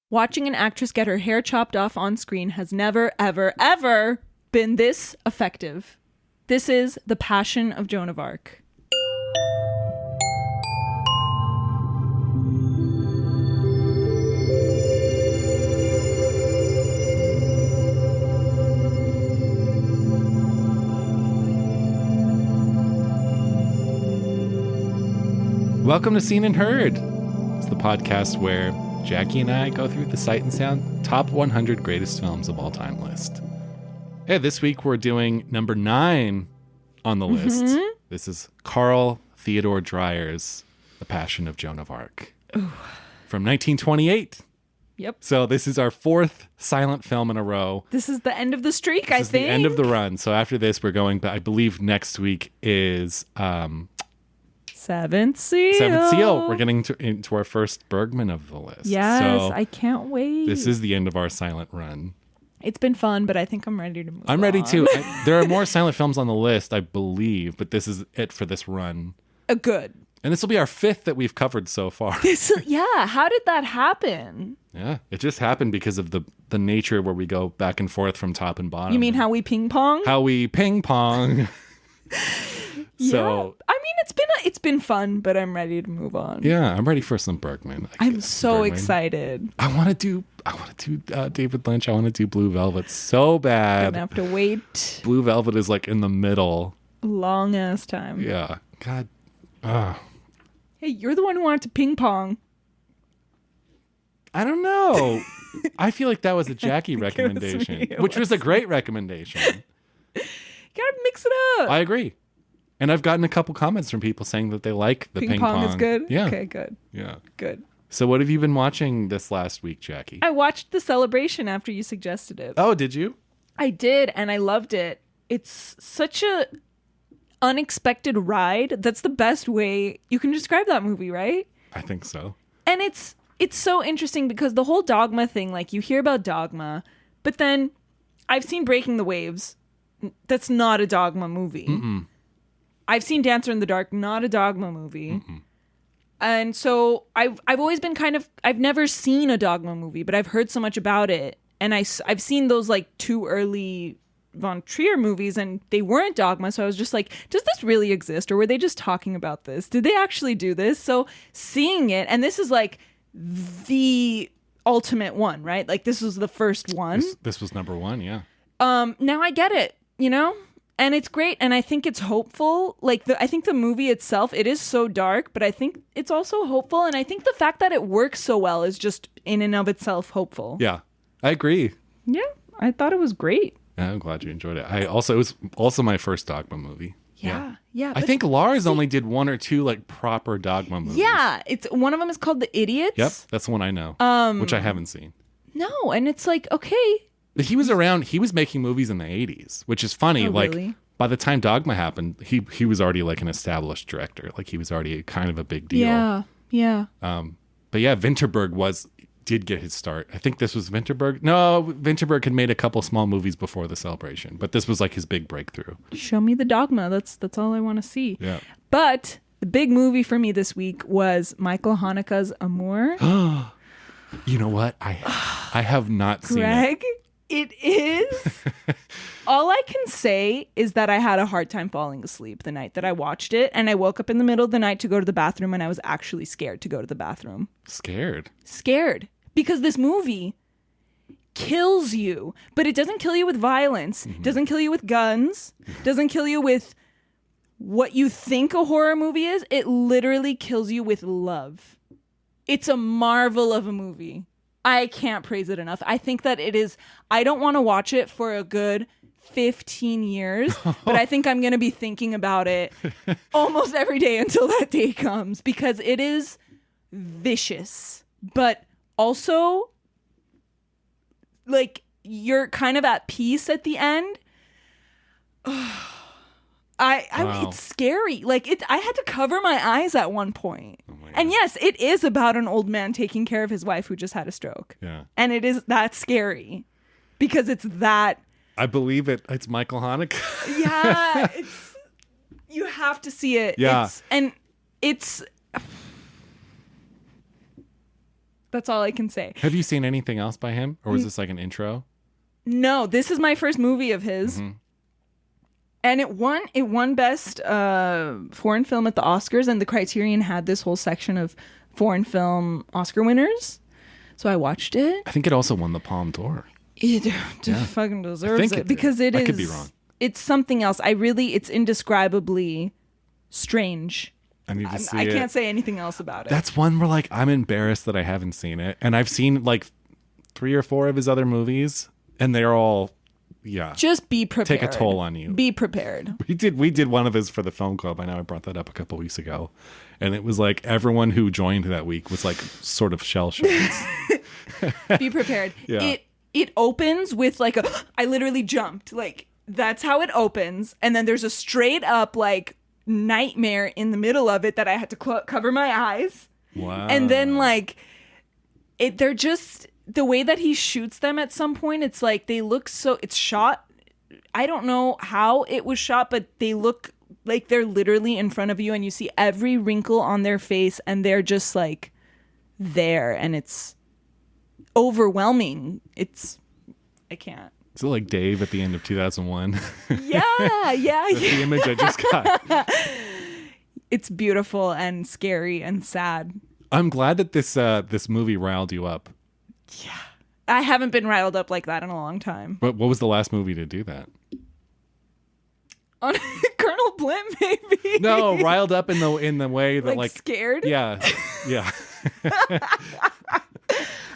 Watching an actress get her hair chopped off on screen has never, ever, ever been this effective. This is The Passion of Joan of Arc. Welcome to Seen and Heard. It's the podcast where Jackie and I go through the Sight and Sound top 100 greatest films of all time list. Hey, this week we're doing number 9 on the list. This is Carl Theodor Dreyer's The Passion of Joan of Arc. Ooh. From 1928. Yep. So this is our 4th silent film in a row. This is the end of the streak, I think. This is the end of the run. So after this, we're going, but I believe next week is Seventh Seal. Seventh Seal. We're getting into our first Bergman of the list. Yes, so I can't wait. This is the end of our silent run. It's been fun, but I think I'm ready to move on. I'm ready too. There are more silent films on the list, I believe, but this is it for this run. Good. And this will be our 5th that we've covered so far. How did that happen? Yeah, it just happened because of the nature where we go back and forth from top and bottom. You mean how we ping pong? How we ping pong. So I mean, it's been fun, but I'm ready to move on. Yeah, I'm ready for some Bergman. I'm so excited. I want to do David Lynch. I want to do Blue Velvet so bad. I'm gonna have to wait. Blue Velvet is like in the middle. Long ass time. Yeah. God. Hey, you're the one who wanted to ping pong. I don't know. I feel like that was a Jackie recommendation, which was a great recommendation. You gotta mix it up. I agree. And I've gotten a couple comments from people saying that they like the ping pong. Is good? Yeah. Okay, good. Yeah. Good. So what have you been watching this last week, Jackie? I watched The Celebration after you suggested it. Oh, did you? I did, and I loved it. It's such a unexpected ride. That's the best way you can describe that movie, right? I think so. And it's so interesting because the whole Dogma thing, like you hear about Dogma, but then I've seen Breaking the Waves. That's not a Dogma movie. Mm-mm. I've seen Dancer in the Dark, not a Dogma movie. Mm-mm. And so I've always been I've never seen a Dogma movie, but I've heard so much about it. And I've seen those like 2 early Von Trier movies and they weren't Dogma. So I was just like, does this really exist? Or were they just talking about this? Did they actually do this? So seeing it, and this is like the ultimate one, right? Like this was the first one. This was number 1, yeah. Now I get it, you know? And it's great, and I think it's hopeful. Like, I think the movie itself, it is so dark, but I think it's also hopeful. And I think the fact that it works so well is just in and of itself hopeful. Yeah, I agree. Yeah, I thought it was great. Yeah, I'm glad you enjoyed it. It was also my first Dogma movie. Yeah. I think Lars only did 1 or 2 like proper Dogma movies. Yeah, one of them is called The Idiots. Yep, that's the one I know, which I haven't seen. No, and it's like, okay. He was around. He was making movies in the 80s, which is funny. Oh, like really? By the time Dogma happened, he was already like an established director. Like he was already kind of a big deal. Yeah. But yeah, Vinterberg did get his start. I think this was Vinterberg. No, Vinterberg had made a couple small movies before The Celebration, but this was like his big breakthrough. Show me the Dogma. That's all I want to see. Yeah. But the big movie for me this week was Michael Haneke's Amour. You know what? I have not seen it. Greg, it is. All I can say is that I had a hard time falling asleep the night that I watched it. And I woke up in the middle of the night to go to the bathroom and I was actually scared to go to the bathroom. Scared? Because this movie kills you. But it doesn't kill you with violence. Mm-hmm. Doesn't kill you with guns. Doesn't kill you with what you think a horror movie is. It literally kills you with love. It's a marvel of a movie. I can't praise it enough. I think that it is. I don't want to watch it for a good 15 years, but I think I'm going to be thinking about it almost every day until that day comes because it is vicious, but also like you're kind of at peace at the end. Wow. It's scary. Like I had to cover my eyes at one point. Oh my God. And yes, it is about an old man taking care of his wife who just had a stroke. Yeah. And it is that scary because it's that. I believe it. It's Michael Haneke. Yeah. You have to see it. Yeah. It's That's all I can say. Have you seen anything else by him? Or was this like an intro? No, this is my first movie of his. Mm-hmm. And it won best foreign film at the Oscars, and the Criterion had this whole section of foreign film Oscar winners. So I watched it. I think it also won the Palme d'Or. It fucking deserves it because it is. I could be wrong. It's something else. It's indescribably strange. I need to see it. I can't say anything else about it. That's one where like I'm embarrassed that I haven't seen it, and I've seen like 3 or 4 of his other movies, and they're all Just be prepared. Take a toll on you. Be prepared. We did one of his for the film club. I know I brought that up a couple weeks ago, and it was like everyone who joined that week was like sort of shell shocked. Be prepared. Yeah. It opens with like I literally jumped. Like that's how it opens, and then there's a straight up like nightmare in the middle of it that I had to cover my eyes. Wow. And then like they're just the way that he shoots them at some point. It's like they look so. It's shot. I don't know how it was shot, but they look like they're literally in front of you, and you see every wrinkle on their face, and they're just like there, and it's overwhelming. I can't. Is it like Dave at the end of 2001? Yeah. That's the image I just got. It's beautiful and scary and sad. I'm glad that this movie riled you up. Yeah. I haven't been riled up like that in a long time. But what was the last movie to do that? On Colonel Blimp, maybe. No, riled up in the way that like scared? Yeah.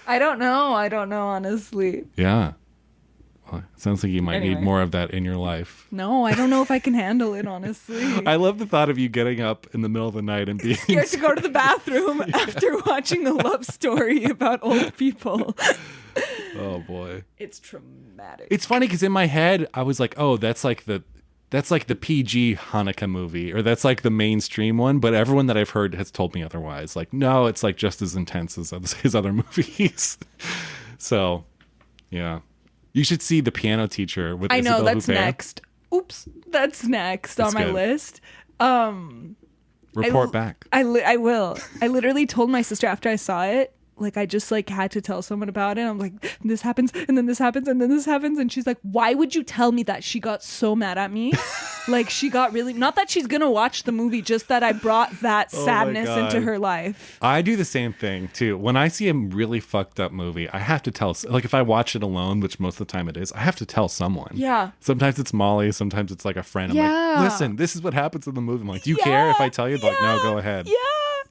I don't know, honestly. Yeah. Well, it sounds like you might need more of that in your life. No, I don't know if I can handle it, honestly. I love the thought of you getting up in the middle of the night and being scared to go to the bathroom after watching a love story about old people. Oh boy. It's traumatic. It's funny because in my head I was like, oh, that's like the PG Hanukkah movie, or that's like the mainstream one, but everyone that I've heard has told me otherwise. Like, no, it's like just as intense as his other movies. So, yeah. You should see The Piano Teacher with Isabelle I know, that's Huppert. next. Oops, that's next on my list. Report back. I will. I literally told my sister after I saw it, like I just like had to tell someone about it. I'm like, this happens, and then this happens, and then this happens, and she's like, why would you tell me that? She got so mad at me. Like she got really, not that she's gonna watch the movie, just that I brought that sadness into her life. I do the same thing too. When I see a really fucked up movie, I have to tell, like if I watch it alone, which most of the time it is, I have to tell someone. Yeah. Sometimes it's Molly, sometimes it's like a friend. I'm like, listen, this is what happens in the movie. I'm like, do you care if I tell you? Like, no, go ahead. Yeah.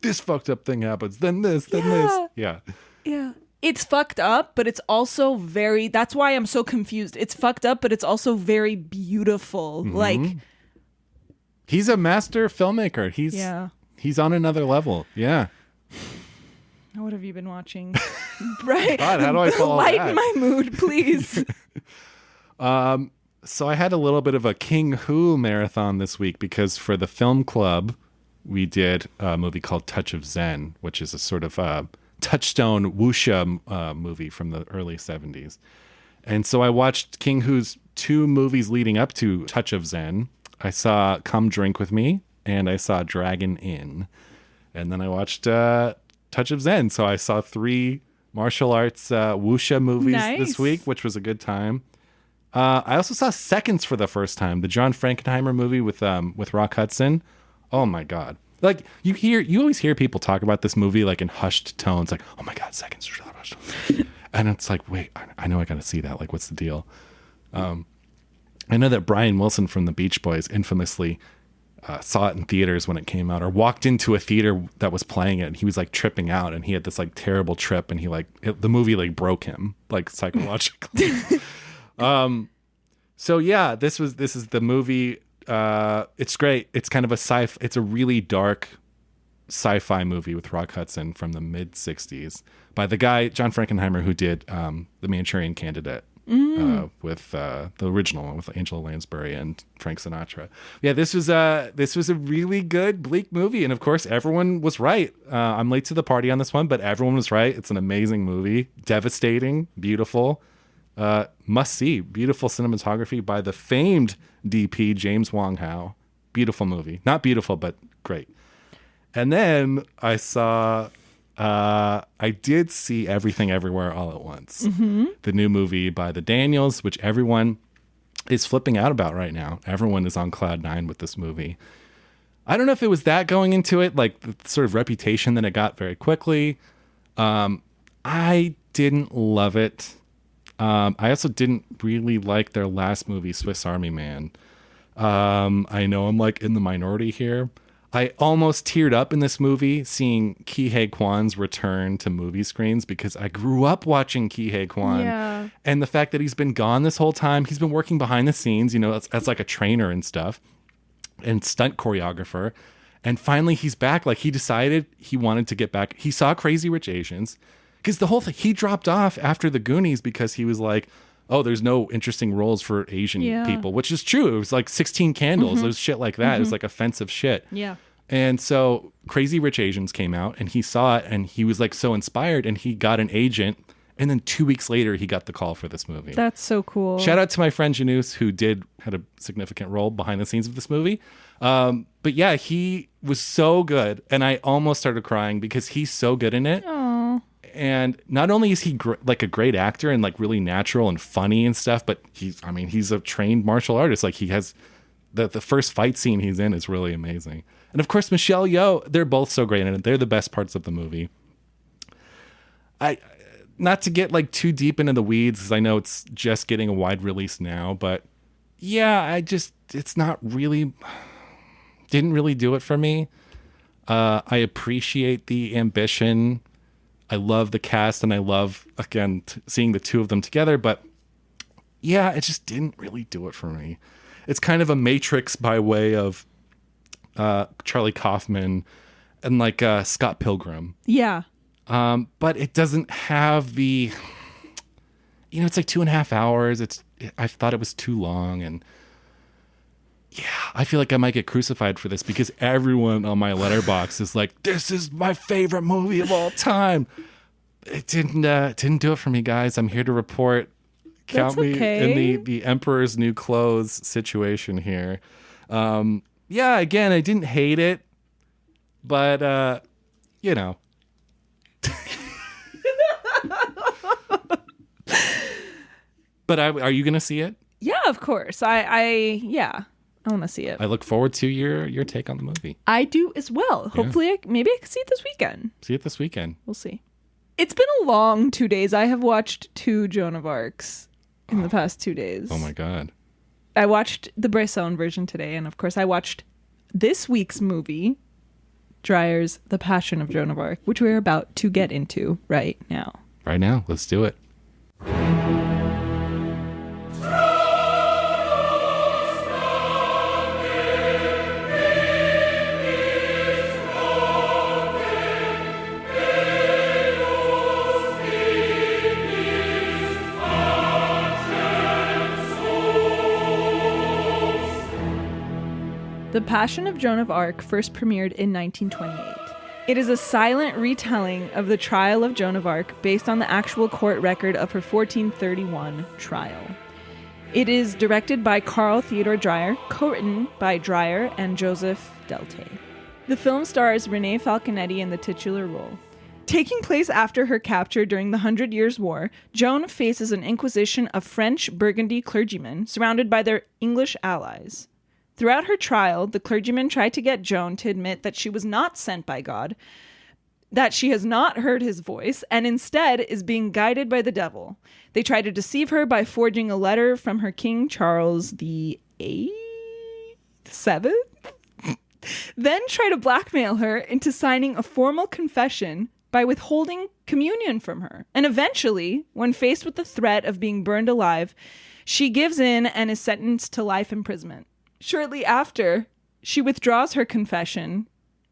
This fucked up thing happens, then this, then this. Yeah. Yeah. It's fucked up, but it's also that's why I'm so confused. It's fucked up, but it's also very beautiful. Mm-hmm. Like, he's a master filmmaker. He's on another level. Yeah. What have you been watching? Right. God, how do I follow Lighten my mood, please. So I had a little bit of a King Hu marathon this week because for the film club, we did a movie called Touch of Zen, which is a sort of touchstone wuxia movie from the early 70s. And so I watched King Hu's 2 movies leading up to Touch of Zen. I saw Come Drink With Me, and I saw Dragon Inn. And then I watched Touch of Zen. So I saw 3 martial arts wuxia movies this week, which was a good time. I also saw Seconds for the first time, the John Frankenheimer movie with Rock Hudson. Oh my God. Like you always hear people talk about this movie like in hushed tones, like, oh my God, Seconds. And it's like, wait, I know I got to see that. Like, what's the deal? I know that Brian Wilson from the Beach Boys infamously saw it in theaters when it came out, or walked into a theater that was playing it, and he was like tripping out, and he had this like terrible trip, and he the movie like broke him like psychologically. So yeah, this is the movie. It's great. It's kind of it's a really dark sci-fi movie with Rock Hudson from the mid 60s by the guy, John Frankenheimer, who did The Manchurian Candidate with the original one with Angela Lansbury and Frank Sinatra. Yeah, this was a really good bleak movie. And of course, everyone was right. I'm late to the party on this one, but everyone was right. It's an amazing movie. Devastating, beautiful. Must see. Beautiful cinematography by the famed DP James Wong Howe. Beautiful movie. Not beautiful, but great. And then I saw I did see Everything Everywhere All at Once, the new movie by the Daniels, which everyone is flipping out about right now. Everyone is on cloud nine with this movie. I don't know if it was that going into it, like the sort of reputation that it got very quickly. I didn't love it. I also didn't really like their last movie, Swiss Army Man. I know I'm like in the minority here. I almost teared up in this movie seeing Ki-Hae Kwan's return to movie screens because I grew up watching Ki-Hae Kwan. Yeah. And the fact that he's been gone this whole time, he's been working behind the scenes, as like a trainer and stuff and stunt choreographer. And finally he's back. Like he decided he wanted to get back. He saw Crazy Rich Asians because the whole thing, he dropped off after the Goonies because he was like, oh, there's no interesting roles for Asian people, which is true. It was like 16 Candles. It was shit like that. It was like offensive shit. Yeah. And so Crazy Rich Asians came out and he saw it and he was like so inspired and he got an agent. And then 2 weeks later, he got the call for this movie. That's so cool. Shout out to my friend Janus, who had a significant role behind the scenes of this movie. But yeah, he was so good. And I almost started crying because he's so good in it. Aww. And not only is he like a great actor and like really natural and funny and stuff, but he's a trained martial artist. Like he has the first fight scene he's in is really amazing. And of course, Michelle Yeoh, they're both so great in it. They're the best parts of the movie. Not to get like too deep into the weeds, because I know it's just getting a wide release now, but yeah, it's not really, didn't really do it for me. I appreciate the ambition. I love the cast and I love, again, seeing the two of them together, but yeah, it just didn't really do it for me. It's kind of a Matrix by way of Charlie Kaufman and like Scott Pilgrim. Yeah. But it doesn't have the, it's like 2.5 hours. I thought it was too long. And yeah, I feel like I might get crucified for this because everyone on my letterbox is like, this is my favorite movie of all time. It didn't do it for me, guys. I'm here to report. Count me in the Emperor's New Clothes situation here. Yeah, again, I didn't hate it, but But are you going to see it? Yeah, of course. I want to see it. I look forward to your take on the movie. I do as well. Hopefully, maybe I can see it this weekend. See it this weekend. We'll see. It's been a long 2 days. I have watched 2 Joan of Arcs in the past 2 days. Oh my God. I watched the Bresson version today, and of course I watched this week's movie, Dreyer's The Passion of Joan of Arc, which we're about to get into right now. Right now. Let's do it. The Passion of Joan of Arc first premiered in 1928. It is a silent retelling of the trial of Joan of Arc based on the actual court record of her 1431 trial. It is directed by Carl Theodor Dreyer, co-written by Dreyer and Joseph Deltay. The film stars Renée Falconetti in the titular role. Taking place after her capture during the 100 Years' War, Joan faces an inquisition of French Burgundy clergymen surrounded by their English allies. Throughout her trial, the clergymen tried to get Joan to admit that she was not sent by God, that she has not heard his voice, and instead is being guided by the devil. They try to deceive her by forging a letter from her King Charles the VII, then try to blackmail her into signing a formal confession by withholding communion from her. And eventually, when faced with the threat of being burned alive, she gives in and is sentenced to life imprisonment. Shortly after, she withdraws her confession,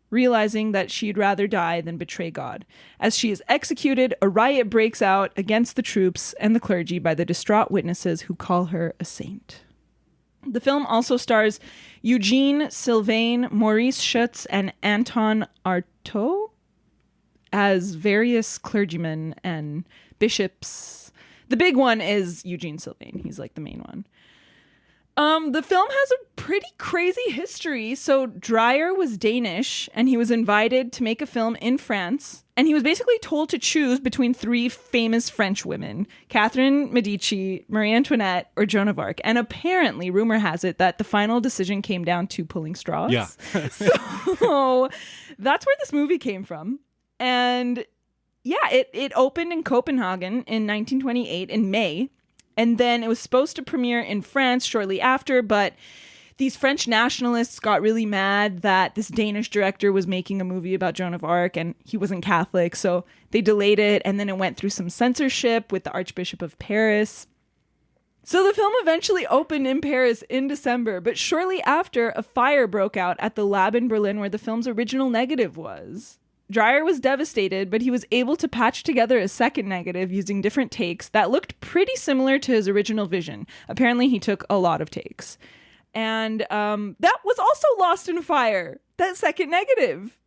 realizing that she'd rather die than betray God. As she is executed, a riot breaks out against the troops and the clergy by the distraught witnesses who call her a saint. The film also stars Eugene Sylvain, Maurice Schutz, and Anton Artaud as various clergymen and bishops. The big one is Eugene Sylvain. He's like the main one. The film has a pretty crazy history. So Dreyer was Danish, and he was invited to make a film in France. And he was basically told to choose between 3 famous French women, Catherine Medici, Marie Antoinette, or Joan of Arc. And apparently, rumor has it that the final decision came down to pulling straws. Yeah. So that's where this movie came from. And yeah, it opened in Copenhagen in 1928 in May. And then it was supposed to premiere in France shortly after, but these French nationalists got really mad that this Danish director was making a movie about Joan of Arc and he wasn't Catholic. So they delayed it, and then it went through some censorship with the Archbishop of Paris. So the film eventually opened in Paris in December, but shortly after, a fire broke out at the lab in Berlin where the film's original negative was. Dreyer was devastated, but he was able to patch together a second negative using different takes that looked pretty similar to his original vision. Apparently, he took a lot of takes. And that was also lost in fire, that second negative.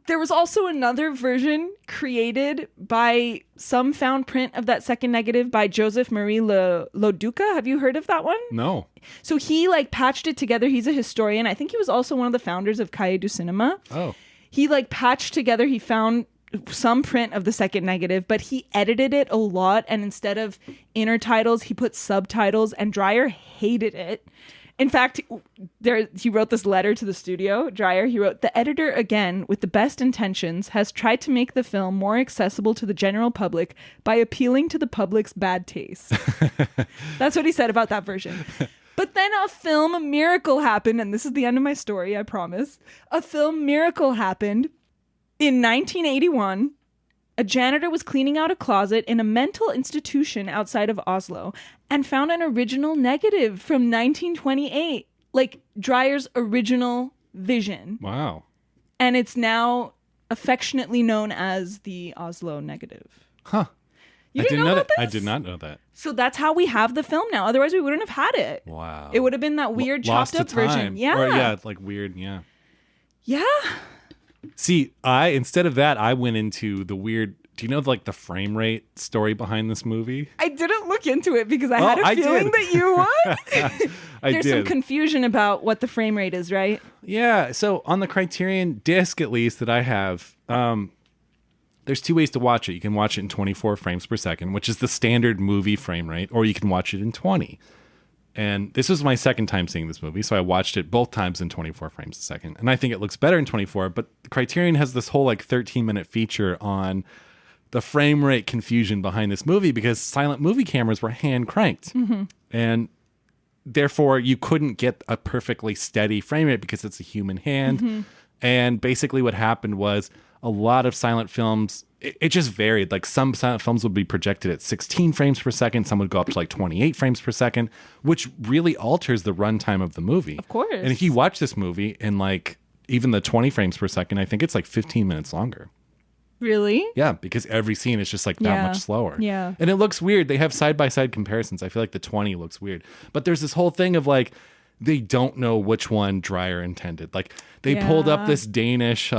There was also another version created by some found print of that second negative by Joseph Marie Le Duca. Have you heard of that one? No. So he patched it together. He's a historian. I think he was also one of the founders of Cahiers du Cinéma. Oh. He patched together. He found some print of the second negative, but he edited it a lot. And instead of inner titles, he put subtitles, and Dreyer hated it. In fact, he wrote this letter to the studio, Dreyer. He wrote, "The editor, again, with the best intentions, has tried to make the film more accessible to the general public by appealing to the public's bad taste." That's what he said about that version. But then a film miracle happened, and this is the end of my story, I promise. A film miracle happened in 1981. A janitor was cleaning out a closet in a mental institution outside of Oslo and found an original negative from 1928, Dreyer's original vision. Wow. And it's now affectionately known as the Oslo negative. Huh. You didn't know about this? I did not know that. So that's how we have the film now. Otherwise, we wouldn't have had it. Wow. It would have been that weird chopped up version. Yeah. Or, yeah, it's weird, yeah. Yeah. See, instead of that, I went into the weird. Do you know the frame rate story behind this movie? I didn't look into it because I had a feeling that you would. There's some confusion about what the frame rate is, right? Yeah. So on the Criterion disc, at least that I have, there's 2 ways to watch it. You can watch it in 24 frames per second, which is the standard movie frame rate, or you can watch it in 20. And this was my second time seeing this movie, so I watched it both times in 24 frames a second. And I think it looks better in 24, but Criterion has this whole 13-minute feature on the frame rate confusion behind this movie because silent movie cameras were hand cranked. Mm-hmm. And therefore you couldn't get a perfectly steady frame rate because it's a human hand. Mm-hmm. And basically what happened was a lot of silent films, it just varied. Some silent films would be projected at 16 frames per second. Some would go up to 28 frames per second, which really alters the runtime of the movie. Of course. And if you watch this movie in even the 20 frames per second, I think it's 15 minutes longer. Really? Yeah, because every scene is just that much slower. Yeah. And it looks weird. They have side-by-side comparisons. I feel the 20 looks weird. But there's this whole thing of they don't know which one Dreyer intended. They pulled up this Danish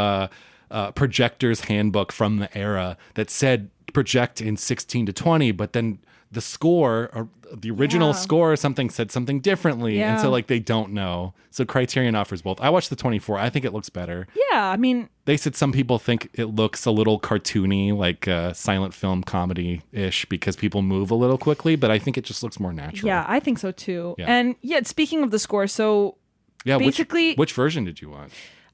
projector's handbook from the era that said project in 16 to 20, but then the score or the original score or something said something differently. Yeah. And so they don't know. So Criterion offers both. I watched the 24. I think it looks better. Yeah, I mean, they said some people think it looks a little cartoony, silent film comedy-ish because people move a little quickly, but I think it just looks more natural. Yeah, I think so too. Yeah. And speaking of the score, so basically which version did you watch?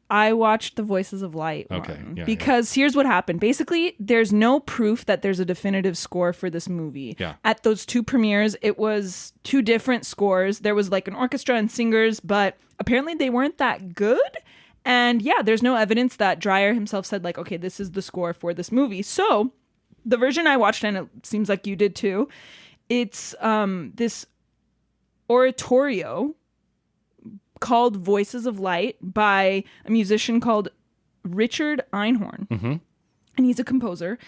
I watched the Voices of Light one because here's what happened. Basically, there's no proof that there's a definitive score for this movie. Yeah. At those 2 premieres, it was 2 different scores. There was an orchestra and singers, but apparently they weren't that good. And there's no evidence that Dreyer himself said okay, this is the score for this movie. So the version I watched, and it seems like you did too, it's this oratorio called Voices of Light by a musician called Richard Einhorn. Mm-hmm. And he's a composer.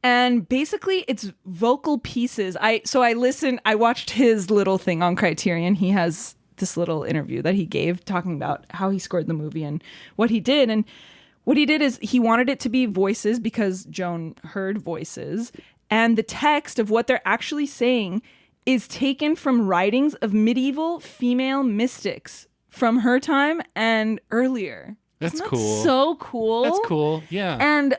And basically it's vocal pieces. I watched his little thing on Criterion. He has this little interview that he gave talking about how he scored the movie and what he did. And what he did is he wanted it to be voices because Joan heard voices. And the text of what they're actually saying is taken from writings of medieval female mystics from her time and earlier. That's Isn't that cool. so cool. That's cool. Yeah. And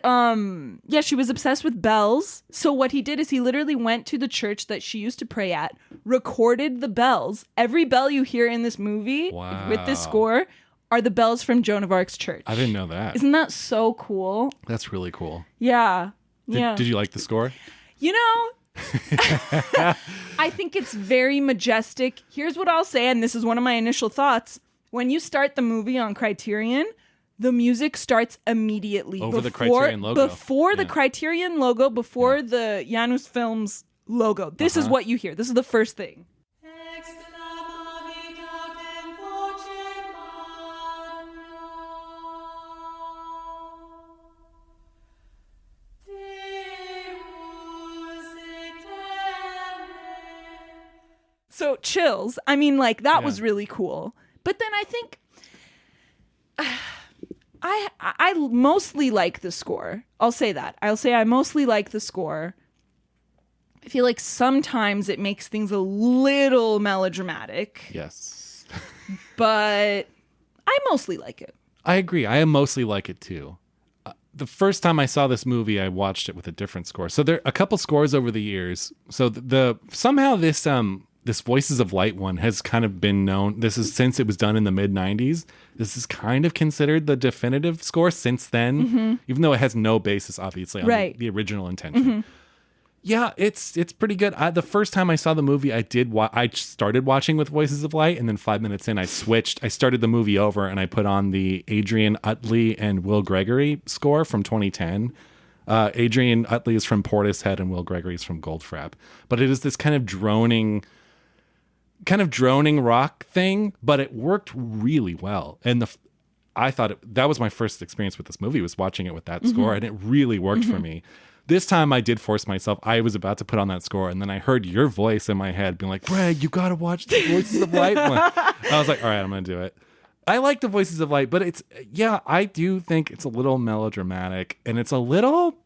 she was obsessed with bells. So what he did is he literally went to the church that she used to pray at, recorded the bells. Every bell you hear in this movie with this score are the bells from Joan of Arc's church. I didn't know that. Isn't that so cool? That's really cool. Yeah. Did you like the score? You know, I think it's very majestic. Here's what I'll say, and this is one of my initial thoughts. When you start the movie on Criterion, the music starts immediately. Over the Criterion logo. Before the Criterion logo, before the Janus Films logo. This is what you hear. This is the first thing. So chills. I mean, like, that was really cool. But then I think I mostly like the score. I'll say that. I'll say I mostly like the score. I feel like sometimes it makes things a little melodramatic. Yes. But I mostly like it. I agree. I mostly like it too. The first time I saw this movie, I watched it with a different score. So there are a couple scores over the years. So somehow this Voices of Light one has kind of been known. This is since it was done in the mid-90s. This is kind of considered the definitive score since then, even though it has no basis, obviously, on the original intention. Yeah, it's pretty good. The first time I saw the movie, I started watching with Voices of Light, and then 5 minutes in, I switched. I started the movie over, and I put on the Adrian Utley and Will Gregory score from 2010. Adrian Utley is from Portishead, and Will Gregory is from Goldfrapp. But it is this kind of droning rock thing, but it worked really well. And I thought that was my first experience with this movie, was watching it with that score, and it really worked for me. This time I did force myself. I was about to put on that score, and then I heard your voice in my head being like, Greg, you got to watch the Voices of Light one. I was like, all right, I'm going to do it. I like the Voices of Light, but I do think it's a little melodramatic, and it's a little,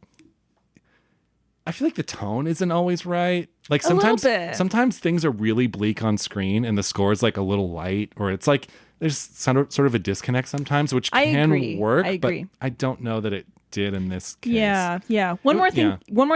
I feel like the tone isn't always right. Like sometimes things are really bleak on screen and the score is like a little light, or it's like there's sort of a disconnect sometimes, which can work. But I don't know that it did in this case. Yeah. One more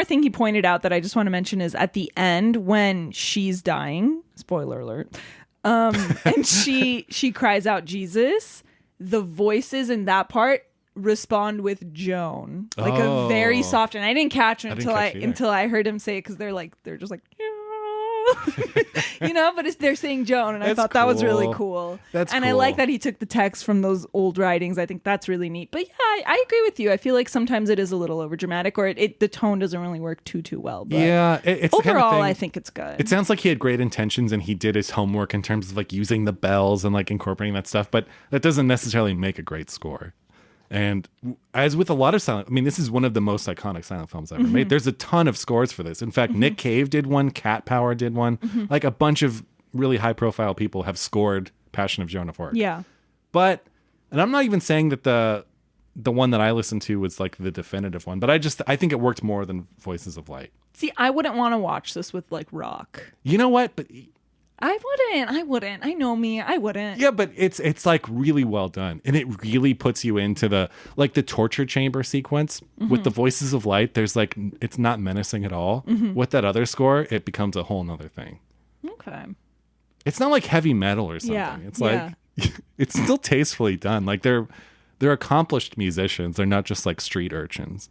thing he pointed out that I just want to mention is at the end when she's dying, spoiler alert, and she cries out Jesus, the voices in that part respond with Joan, like a very soft, and I didn't catch it until I heard him say it, because they're just like but they're saying Joan, and I thought that was really cool. And I like that he took the text from those old writings. I think that's really neat. But yeah, I agree with you. I feel like sometimes it is a little overdramatic, or the tone doesn't really work too well. But it's overall, the kind of thing, I think it's good. It sounds like he had great intentions and he did his homework in terms of like using the bells and like incorporating that stuff, but that doesn't necessarily make a great score. And as with a lot of silent, I mean, this is one of the most iconic silent films ever made. There's a ton of scores for this. In fact, Nick Cave did one, Cat Power did one. Like a bunch of really high profile people have scored Passion of Joan of Arc. Yeah. But, and I'm not even saying that the one that I listened to was like the definitive one, but I think it worked more than Voices of Light. See, I wouldn't want to watch this with like rock. You know what? But I wouldn't. I know me. I wouldn't. Yeah, but it's like really well done. And it really puts you into the torture chamber sequence with the Voices of Light. There's like, it's not menacing at all. With that other score, it becomes a whole nother thing. Okay. It's not like heavy metal or something. Yeah, it's like, it's still tastefully done. Like they're accomplished musicians. They're not just like street urchins.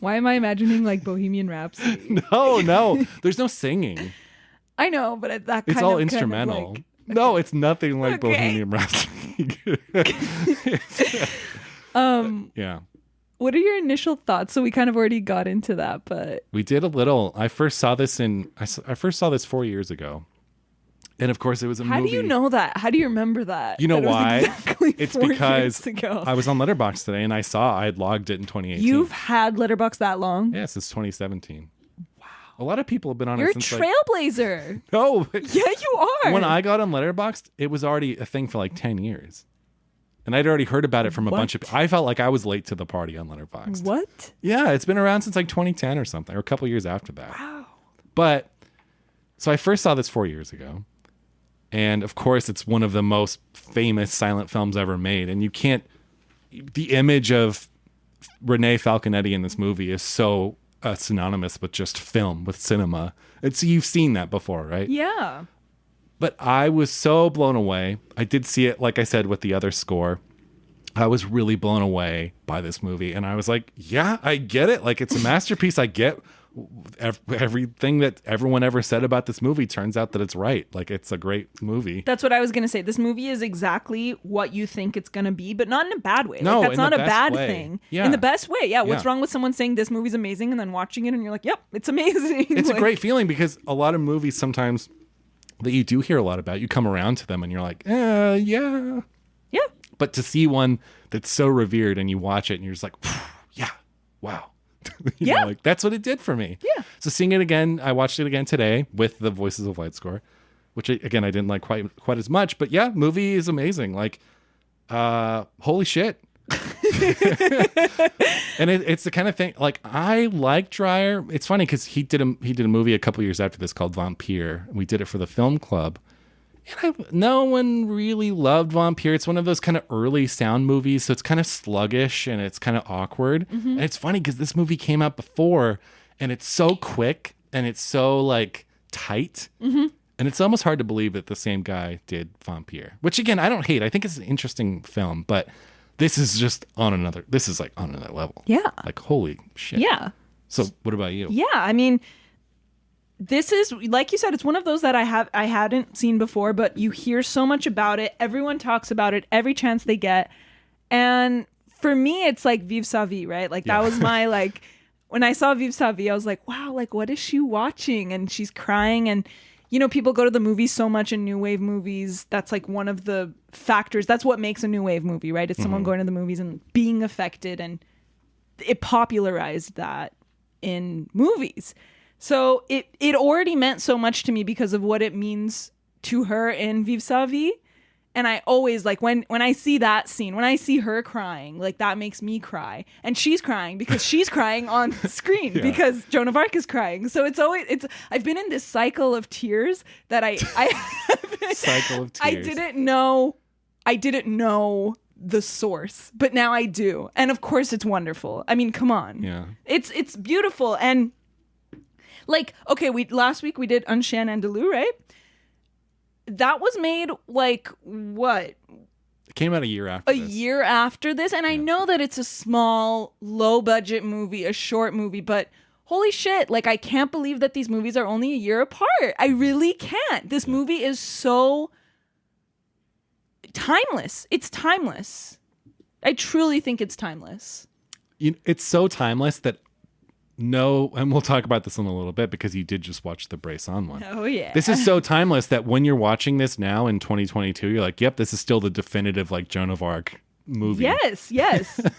Why am I imagining like Bohemian Rhapsody? No. There's no singing. I know, but it's all instrumental. Like, no, it's nothing like Bohemian Rhapsody. Yeah. What are your initial thoughts? So we kind of already got into that, but we did a little. I first saw this 4 years ago, and of course it was a movie. How do you know that? How do you remember that? You know why? Exactly it's because I was on Letterboxd today, and I had logged it in 2018. You've had Letterboxd that long? Yeah, since 2017. A lot of people have been on You're it since a trailblazer. No. Yeah, you are. When I got on Letterboxd, it was already a thing for like 10 years. And I'd already heard about it from a bunch of people. I felt like I was late to the party on Letterboxd. What? Yeah, it's been around since like 2010 or something, or a couple years after that. Wow. But So I first saw this 4 years ago. And of course, it's one of the most famous silent films ever made. And the image of Renée Falconetti in this movie is so synonymous with just film, with cinema. You've seen that before, right? Yeah. But I was so blown away. I did see it, like I said, with the other score. I was really blown away by this movie. And I was like, yeah, I get it. Like, it's a masterpiece. I get everything that everyone ever said about this movie. Turns out that it's right. Like, it's a great movie. That's what I was going to say. This movie is exactly what you think it's going to be, but not in a bad way. No, like, that's not a bad way. thing. Yeah. In the best way. Yeah. What's wrong with someone saying this movie's amazing and then watching it and you're like, yep, it's amazing. It's a great feeling, because a lot of movies sometimes that you do hear a lot about, you come around to them and you're like, yeah. Yeah. But to see one that's so revered and you watch it and you're just like, yeah, wow. you know, like, that's what it did for me. Yeah. So seeing it again, I watched it again today with the Voices of Light score, which again, I didn't like quite as much, but yeah, movie is amazing. Like, holy shit. And it's the kind of thing, like, I like Dreyer. It's funny because he did a movie a couple years after this called Vampire. And we did it for the film club. And no one really loved Vampire. It's one of those kind of early sound movies, so it's kind of sluggish and it's kind of awkward. Mm-hmm. And it's funny because this movie came out before, and it's so quick and it's so like tight. Mm-hmm. And it's almost hard to believe that the same guy did Vampire, which again, I don't hate. I think it's an interesting film, but this is on another level. Yeah. Like, holy shit. Yeah. So what about you? Yeah. I mean, this is, like you said, it's one of those that I hadn't seen before, but you hear so much about it. Everyone talks about it every chance they get. And for me, it's like Vive sa vie, right? Like, that was my, like, when I saw Vive sa vie, I was like, wow, like, what is she watching? And she's crying. And, you know, people go to the movies so much in new wave movies. That's like one of the factors. That's what makes a new wave movie, right? It's someone going to the movies and being affected. And it popularized that in movies. So it already meant so much to me because of what it means to her in Vive sa vie. And I always, like, when I see that scene, when I see her crying, like, that makes me cry. And she's crying because she's crying on screen because Joan of Arc is crying. So I've been in this cycle of tears that I cycle of tears. I didn't know the source, but now I do. And of course it's wonderful. I mean, come on. Yeah. It's beautiful. And like, okay, last week we did Un Chien Andalou, right? That was made, like, what? It came out a year after this. A year after this. And I know that it's a small, low-budget movie, a short movie, but holy shit, like, I can't believe that these movies are only a year apart. I really can't. This movie is so timeless. It's timeless. I truly think it's timeless. It's so timeless that and we'll talk about this in a little bit because you did just watch the Bresson one. Oh, yeah. This is so timeless that when you're watching this now in 2022, you're like, yep, this is still the definitive, like, Joan of Arc movie. Yes.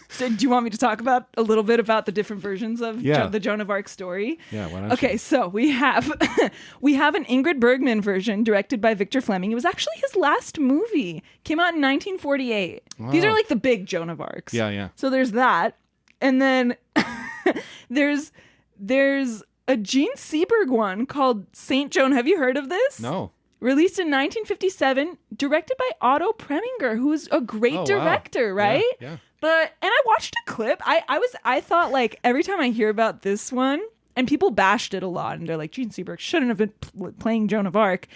So do you want me to talk about a little bit about the different versions of the Joan of Arc story? Yeah, why not? Okay, so we have an Ingrid Bergman version directed by Victor Fleming. It was actually his last movie. Came out in 1948. Wow. These are like the big Joan of Arcs. Yeah. So there's that. And then there's a Gene Seberg one called Saint Joan. Have you heard of this? No. Released in 1957, directed by Otto Preminger, who's a great director, right? Yeah. And I watched a clip. I thought, like, every time I hear about this one, and people bashed it a lot, and they're like, Gene Seberg shouldn't have been playing Joan of Arc.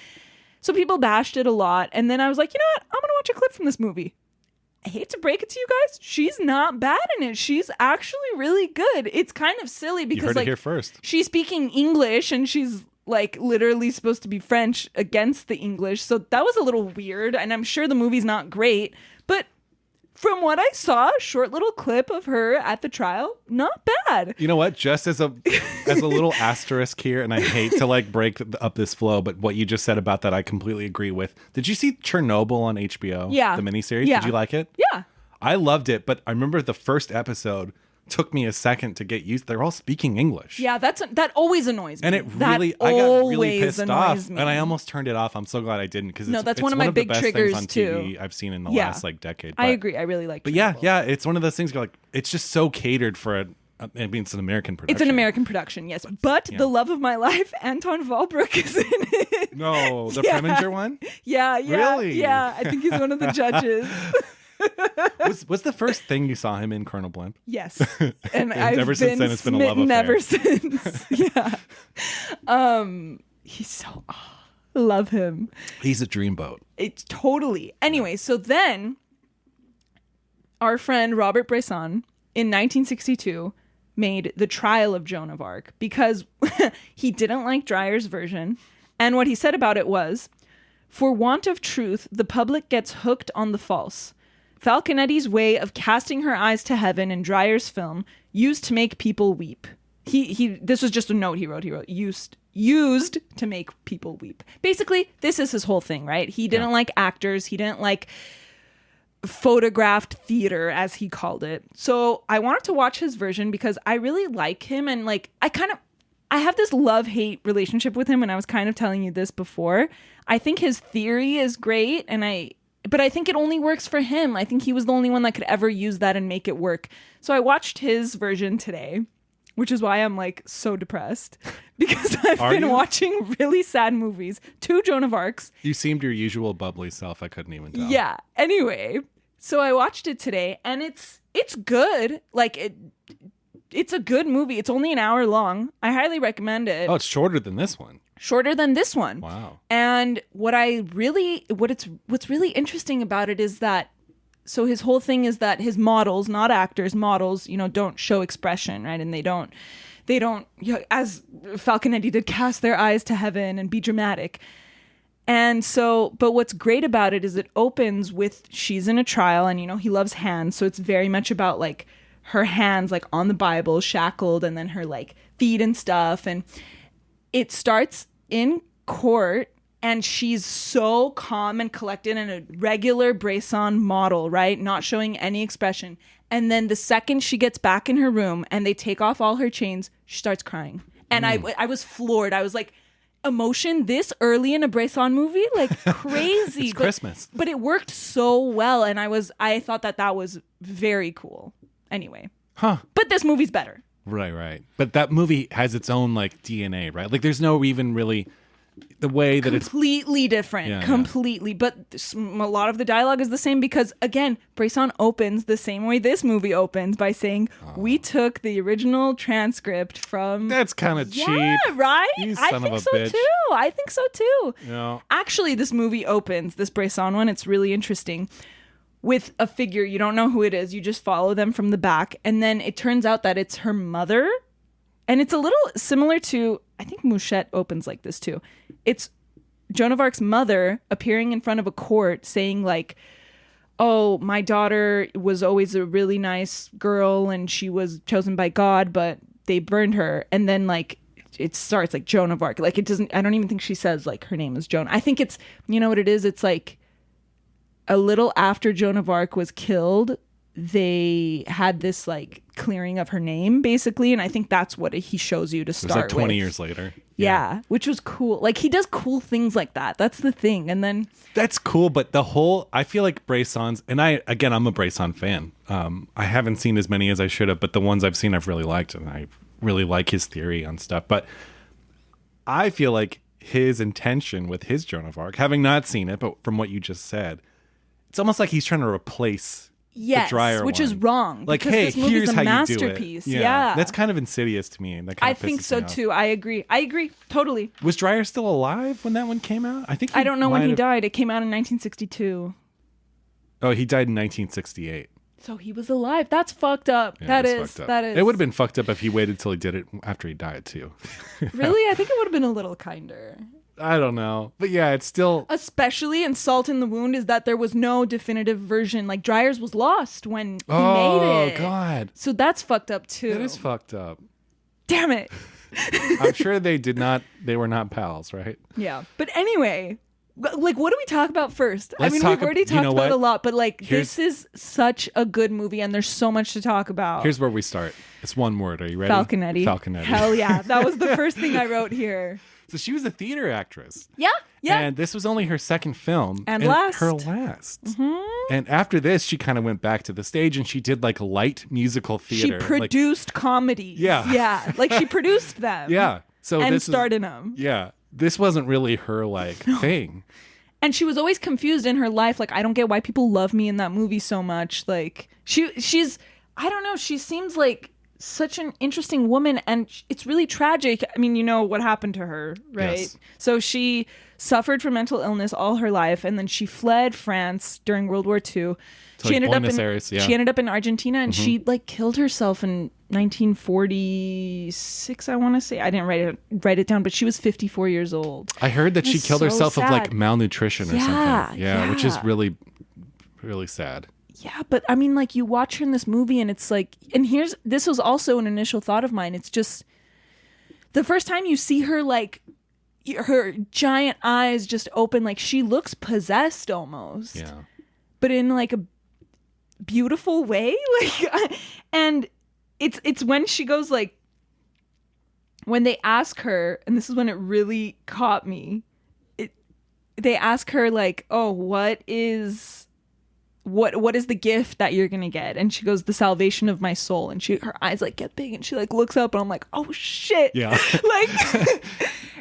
So people bashed it a lot, and then I was like, you know what? I'm gonna watch a clip from this movie. I hate to break it to you guys, she's not bad in it. She's actually really good. It's kind of silly because, you heard like, it here first. She's speaking English and she's, like, literally supposed to be French against the English. So that was a little weird, and I'm sure the movie's not great. But from what I saw, a short little clip of her at the trial, not bad. You know what? Just as a little asterisk here, and I hate to, like, break up this flow, but what you just said about that, I completely agree with. Did you see Chernobyl on HBO? Yeah. The miniseries? Yeah. Did you like it? Yeah. I loved it, but I remember the first episode took me a second to get used. They're all speaking English. Yeah, that always annoys me. And I got really pissed off, and I almost turned it off. I'm so glad I didn't, because that's one of my big triggers on too. TV I've seen in the last, like, decade. I agree. I really like. But yeah, it's one of those things. Like, it's just so catered for I mean, it's an American production. It's an American production, yes. But The Love of My Life, Anton Walbrook is in it. No, the Preminger one? Yeah. Really? Yeah, I think he's one of the judges. Was the first thing you saw him in Colonel Blimp? Yes. And I've ever since then, it's been a love affair. Ever since. Yeah. He's so... love him. He's a dreamboat. It's totally. Anyway, so then our friend Robert Bresson in 1962 made The Trial of Joan of Arc because he didn't like Dreyer's version. And what he said about it was, for want of truth, the public gets hooked on the false. Falconetti's way of casting her eyes to heaven in Dreyer's film used to make people weep. This was just a note he wrote. He wrote, used to make people weep. Basically, this is his whole thing, right? He didn't like actors. He didn't like photographed theater, as he called it. So I wanted to watch his version because I really like him. And like, I have this love-hate relationship with him. And I was kind of telling you this before. I think his theory is great. But I think it only works for him. I think he was the only one that could ever use that and make it work. So I watched his version today, which is why I'm like so depressed because I've been watching really sad movies. 2 Joan of Arcs. You seemed your usual bubbly self. I couldn't even tell. Yeah. Anyway, so I watched it today and it's good. Like it's a good movie. It's only an hour long. I highly recommend it. Oh, it's shorter than this one. Shorter than this one. Wow. And what's really interesting about it is that, so his whole thing is that his models, not actors, models, don't show expression, right? And they don't, as Falconetti did, cast their eyes to heaven and be dramatic. And so, but what's great about it is it opens with, she's in a trial and, he loves hands. So it's very much about like her hands, like on the Bible, shackled, and then her like feet and stuff. And it starts in court and she's so calm and collected and a regular Bresson model, right? Not showing any expression. And then the second she gets back in her room and they take off all her chains, she starts crying. And I was floored. I was like, emotion this early in a Bresson movie? Like crazy. It's Christmas. But it worked so well. And I thought that was very cool. Anyway. Huh. But this movie's better. Right. But that movie has its own like DNA, right? Like there's no even really the way that completely different. Completely. But a lot of the dialogue is the same because, again, Bresson opens the same way this movie opens by saying, we took the original transcript from... That's kind of cheap. Yeah, right? You son of a bitch. I think so too. Yeah. Actually, this movie opens, this Bresson one, it's really interesting, with a figure. You don't know who it is. You just follow them from the back. And then it turns out that it's her mother. And it's a little similar to, I think Mouchette opens like this too. It's Joan of Arc's mother appearing in front of a court saying like, oh, my daughter was always a really nice girl and she was chosen by God, but they burned her. And then like it starts like Joan of Arc. Like it doesn't, I don't even think she says like her name is Joan. I think it's, you know what it is? It's like a little after Joan of Arc was killed, they had this like clearing of her name basically, and I think that's what he shows you to start with. It was like 20 with. years later. Yeah, which was cool. Like he does cool things like that. That's the thing. And then that's cool, but I feel like Bresson's, and I'm a Bresson fan. I haven't seen as many as I should have, but the ones I've seen I've really liked, and I really like his theory on stuff. But I feel like his intention with his Joan of Arc, having not seen it, but from what you just said, it's almost like he's trying to replace the Dreyer which one. is wrong. Like, because hey, this movie's here's a how masterpiece. you do it. Yeah. That's kind of insidious to me. And that kind I of think pisses so me off. too. I agree. Totally. Was Dreyer still alive when that one came out? I don't know when he died. It came out in 1962. Oh, he died in 1968. So he was alive. That's fucked up. Yeah, that fucked up. is. It would have been fucked up if he waited till he did it after he died too. Really? I think it would have been a little kinder. I don't know. But yeah, it's still... Especially in Salt in the Wound is that there was no definitive version. Like Dreyer's was lost when he made it. Oh, God. So that's fucked up too. That is fucked up. Damn it. I'm sure they were not pals, right? Yeah. But anyway, like what do we talk about first? We've already talked about a lot, but like this is such a good movie and there's so much to talk about. Here's where we start. It's one word. Are you ready? Falconetti. Falconetti. Hell yeah. That was the first thing I wrote here. So she was a theater actress. Yeah. And this was only her second film. And last. Her last. And after this, she kind of went back to the stage and she did like light musical theater. She produced comedies. Yeah. Yeah. Like she produced them. Yeah. So and starred in them. Yeah. This wasn't really her like thing. And she was always confused in her life. Like, I don't get why people love me in that movie so much. Like, she's, I don't know. She seems like such an interesting woman. And it's really tragic. I mean, you know what happened to her, right? Yes. So she suffered from mental illness all her life. And then she fled France during World War II. She ended up in Argentina and she like killed herself in 1946, I want to say. I didn't write it down, but she was 54 years old. I heard that she killed herself of like malnutrition or something. Yeah, which is really, really sad. Yeah, but I mean, like you watch her in this movie and it's like, and this was also an initial thought of mine. It's just the first time you see her, like her giant eyes just open, like she looks possessed almost. Yeah. But in like a beautiful way. Like, and it's when she goes like, when they ask her, and this is when it really caught me, they ask her like, oh, what is the gift that you're gonna get? And she goes, the salvation of my soul. And her eyes like get big and she like looks up and I'm like, oh shit. Yeah. Like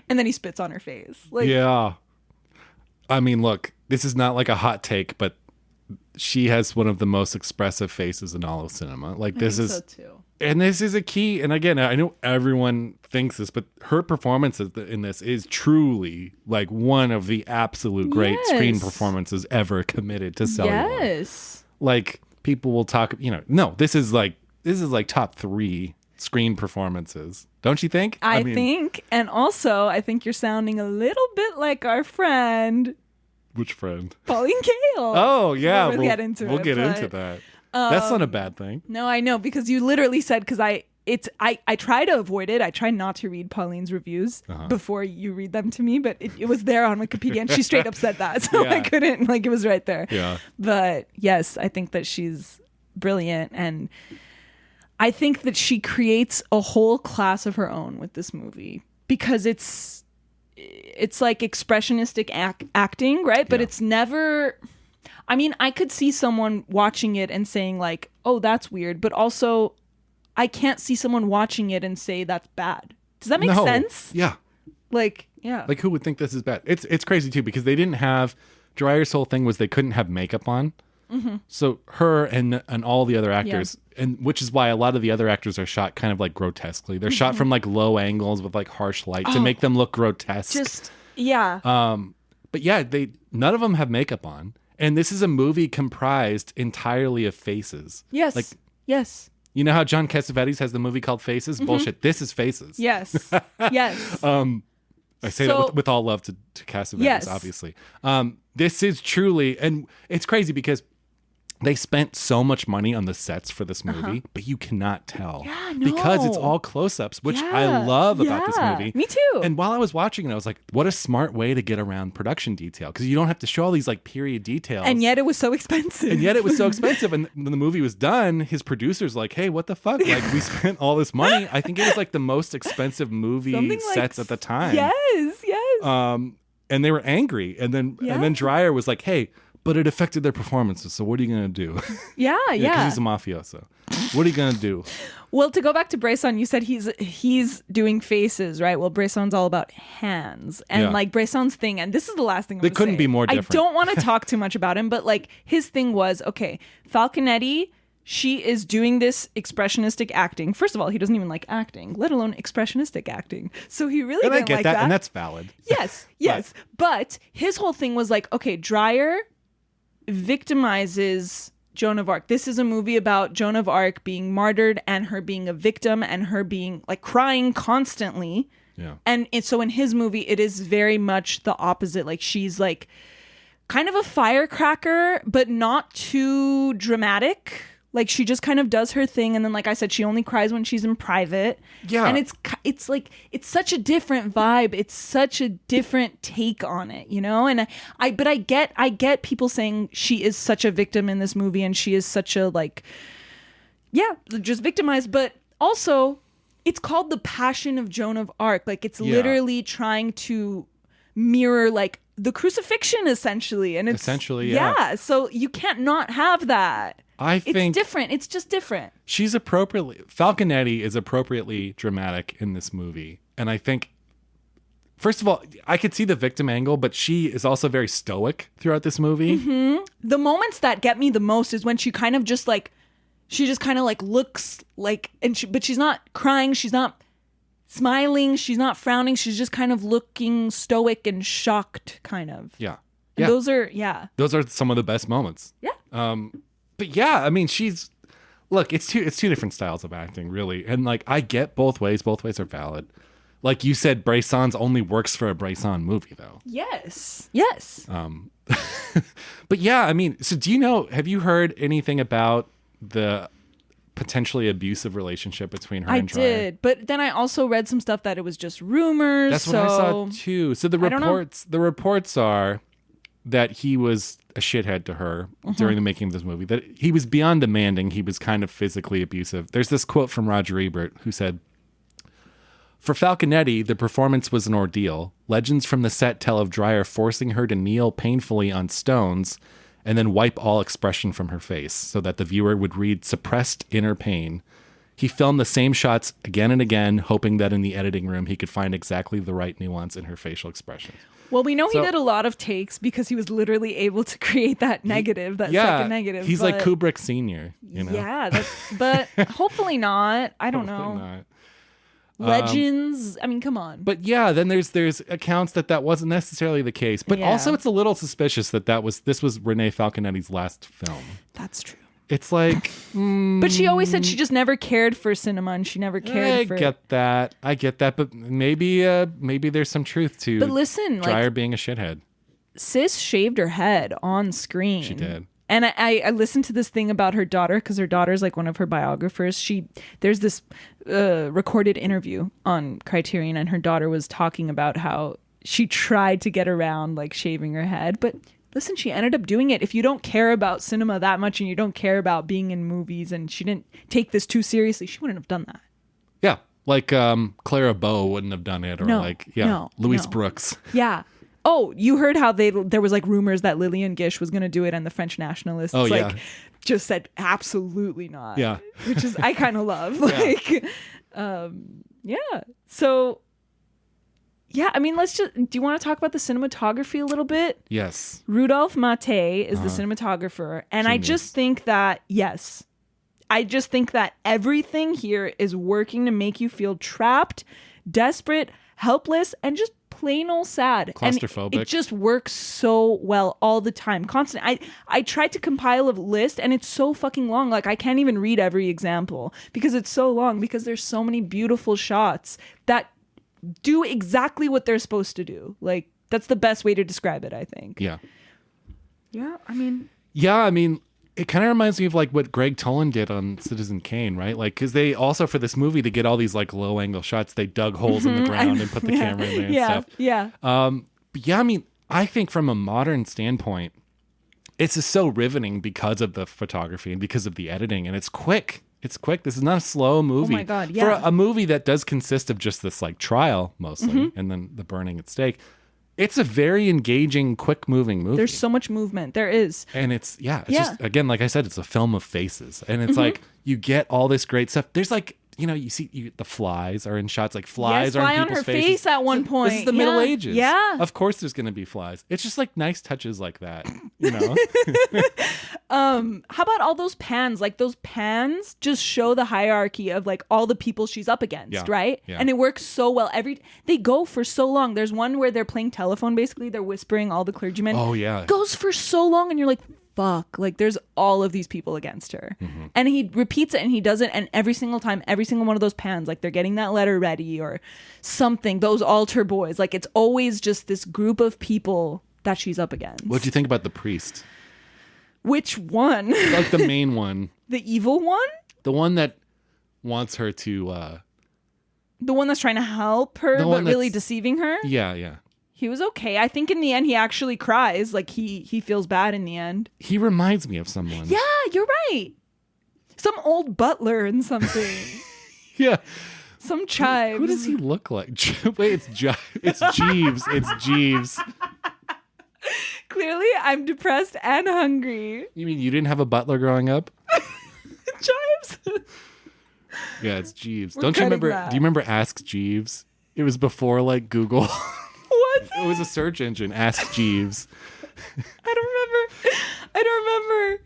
and then he spits on her face. Like, yeah. I mean, look, this is not like a hot take, but she has one of the most expressive faces in all of cinema. Like this is, so too. And this is a key. And again, I know everyone thinks this, but her performance in this is truly like one of the absolute great screen performances ever committed to sell you on. Yes. Like people will talk, no, this is like top 3 screen performances. Don't you think? I think. And also, I think you're sounding a little bit like our friend. Which friend? Pauline Kael. Oh, yeah. We'll get into that. That's not a bad thing. No, I know, because you literally said, because I try to avoid it. I try not to read Pauline's reviews before you read them to me, but it was there on Wikipedia and she straight up said that. So I couldn't, like, it was right there. Yeah. But yes, I think that she's brilliant. And I think that she creates a whole class of her own with this movie because it's like expressionistic acting, right? But it's never, I mean, I could see someone watching it and saying like, oh, that's weird. But also I can't see someone watching it and say that's bad. Does that make sense? Yeah. Like, yeah. Like who would think this is bad? It's crazy too, because they didn't have, Dreyer's whole thing was they couldn't have makeup on. Mm-hmm. So her and all the other actors, and which is why a lot of the other actors are shot kind of like grotesquely. They're shot from like low angles with like harsh light to make them look grotesque. But yeah, none of them have makeup on, and this is a movie comprised entirely of faces. Yes. Like yes. You know how John Cassavetes has the movie called Faces? Mm-hmm. Bullshit. This is Faces. Yes. Yes. I say that with all love to Cassavetes, obviously. This is truly, and it's crazy because they spent so much money on the sets for this movie, but you cannot tell because it's all close-ups, which I love about this movie. Me too. And while I was watching it, I was like, what a smart way to get around production detail, because you don't have to show all these like period details. And yet it was so expensive. And when the movie was done, his producer's like, hey, what the fuck? Like, we spent all this money. I think it was like the most expensive movie sets at the time. Yes. And they were angry. And then Dreyer was like, hey, but it affected their performances. So what are you going to do? Yeah. Because he's a mafioso. What are you going to do? Well, to go back to Bresson, you said he's doing faces, right? Well, Bresson's all about hands. And like Bresson's thing, and this is the last thing they couldn't be more different. I don't want to talk too much about him, but like his thing was, okay, Falconetti, she is doing this expressionistic acting. First of all, he doesn't even like acting, let alone expressionistic acting. So he really didn't like that. And that's valid. Yes. But his whole thing was like, okay, Dreyer victimizes Joan of Arc. This is a movie about Joan of Arc being martyred and her being a victim and her being like crying constantly. Yeah. And so in his movie, it is very much the opposite. Like she's like kind of a firecracker, but not too dramatic. Like she just kind of does her thing, and then like I said, she only cries when she's in private. Yeah. And it's like it's such a different vibe. It's such a different take on it, you know? And I get people saying she is such a victim in this movie and she is such a like just victimized, but also It's called The Passion of Joan of Arc. Like, it's literally trying to mirror, like, the crucifixion, essentially. And it's yeah. So you can't not have that. I think it's different. It's just different. Falconetti is appropriately dramatic in this movie. And I think, first of all, I could see the victim angle, but she is also very stoic throughout this movie. Mm-hmm. The moments that get me the most is when she kind of just like, she just kind of like looks like, but she's not crying. She's not smiling. She's not frowning. She's just kind of looking stoic and shocked, kind of. Yeah. And those are some of the best moments. Yeah. But yeah, I mean, it's two different styles of acting, really. And like, I get both ways. Both ways are valid. Like you said, Bresson's only works for a Bresson movie, though. Yes. But yeah, I mean, so have you heard anything about the potentially abusive relationship between her and Dreyer? I did, but then I also read some stuff that it was just rumors. That's what I saw too. So the reports are that he was a shithead to her during the making of this movie, that he was beyond demanding. He was kind of physically abusive. There's this quote from Roger Ebert who said, "For Falconetti, the performance was an ordeal. Legends from the set tell of Dreyer forcing her to kneel painfully on stones and then wipe all expression from her face so that the viewer would read suppressed inner pain. He filmed the same shots again and again, hoping that in the editing room he could find exactly the right nuance in her facial expression." Well, we know he did a lot of takes because he was literally able to create that negative, second negative. He's like Kubrick Senior, you know? Yeah, but hopefully not. I don't know. Not. Legends. I mean, come on. But yeah, then there's accounts that wasn't necessarily the case. But also it's a little suspicious that this was Renée Falconetti's last film. That's true. It's like... But she always said she just never cared for cinema and she never cared for... I get that. But maybe there's some truth to Dreyer being a shithead. Sis shaved her head on screen. She did. And I listened to this thing about her daughter because her daughter's like one of her biographers. There's this recorded interview on Criterion and her daughter was talking about how she tried to get around like shaving her head. But listen, she ended up doing it. If you don't care about cinema that much and you don't care about being in movies and she didn't take this too seriously, she wouldn't have done that. Yeah. Like Clara Bow wouldn't have done it or Louise Brooks. Yeah. Oh, you heard how there was like rumors that Lillian Gish was going to do it and the French nationalists just said absolutely not. Yeah. Which is, I kind of love. So, yeah, I mean, do you want to talk about the cinematography a little bit? Yes. Rudolph Maté is the cinematographer. And Genius. I just think that everything here is working to make you feel trapped, desperate, helpless, and just plain old sad. Claustrophobic. And it just works so well all the time. Constant. I tried to compile a list and it's so fucking long. Like I can't even read every example because it's so long because there's so many beautiful shots that do exactly what they're supposed to do. Like that's the best way to describe it, I think. Yeah. Yeah, I mean, it kind of reminds me of like what Greg Toland did on Citizen Kane, right? Like, because they also for this movie to get all these like low angle shots, they dug holes in the ground and put the camera in there and stuff. Yeah. But yeah, I mean, I think from a modern standpoint, it's just so riveting because of the photography and because of the editing, and it's quick. It's quick. This is not a slow movie. Oh my God, yeah. For a movie that does consist of just this like trial mostly, and then the burning at stake. It's a very engaging, quick-moving movie. There's so much movement. There is. And it's just, again, like I said, it's a film of faces. And it's like, you get all this great stuff. There's like, you see the flies are in shots, like flies are in people's on her faces. face at one point. This is the Middle Ages. Yeah. Of course there's going to be flies. It's just like nice touches like that, How about all those pans? Like those pans just show the hierarchy of like all the people she's up against, right? Yeah. And it works so well. They go for so long. There's one where they're playing telephone, basically. They're whispering all the clergymen. Oh, yeah. It goes for so long and you're like, fuck, like there's all of these people against her. And he repeats it and he does it, and every single time, every single one of those pans, like they're getting that letter ready or something, those altar boys, like it's always just this group of people that she's up against. What do you think about the priest? Which one? Like the main one. The evil one? The one that wants her to the one that's trying to help her but really deceiving her? Yeah. He was okay. I think in the end he actually cries. Like he feels bad in the end. He reminds me of someone. Yeah, you're right. Some old butler and something. Yeah. Some chives. Who does he look like? Wait, it's Jeeves. It's Jeeves. Clearly, I'm depressed and hungry. You mean you didn't have a butler growing up? Chives. Yeah, it's Jeeves. We're Don't you remember? cutting that. Do you remember Ask Jeeves? It was before like Google. What? It was a search engine. Ask Jeeves. I don't remember.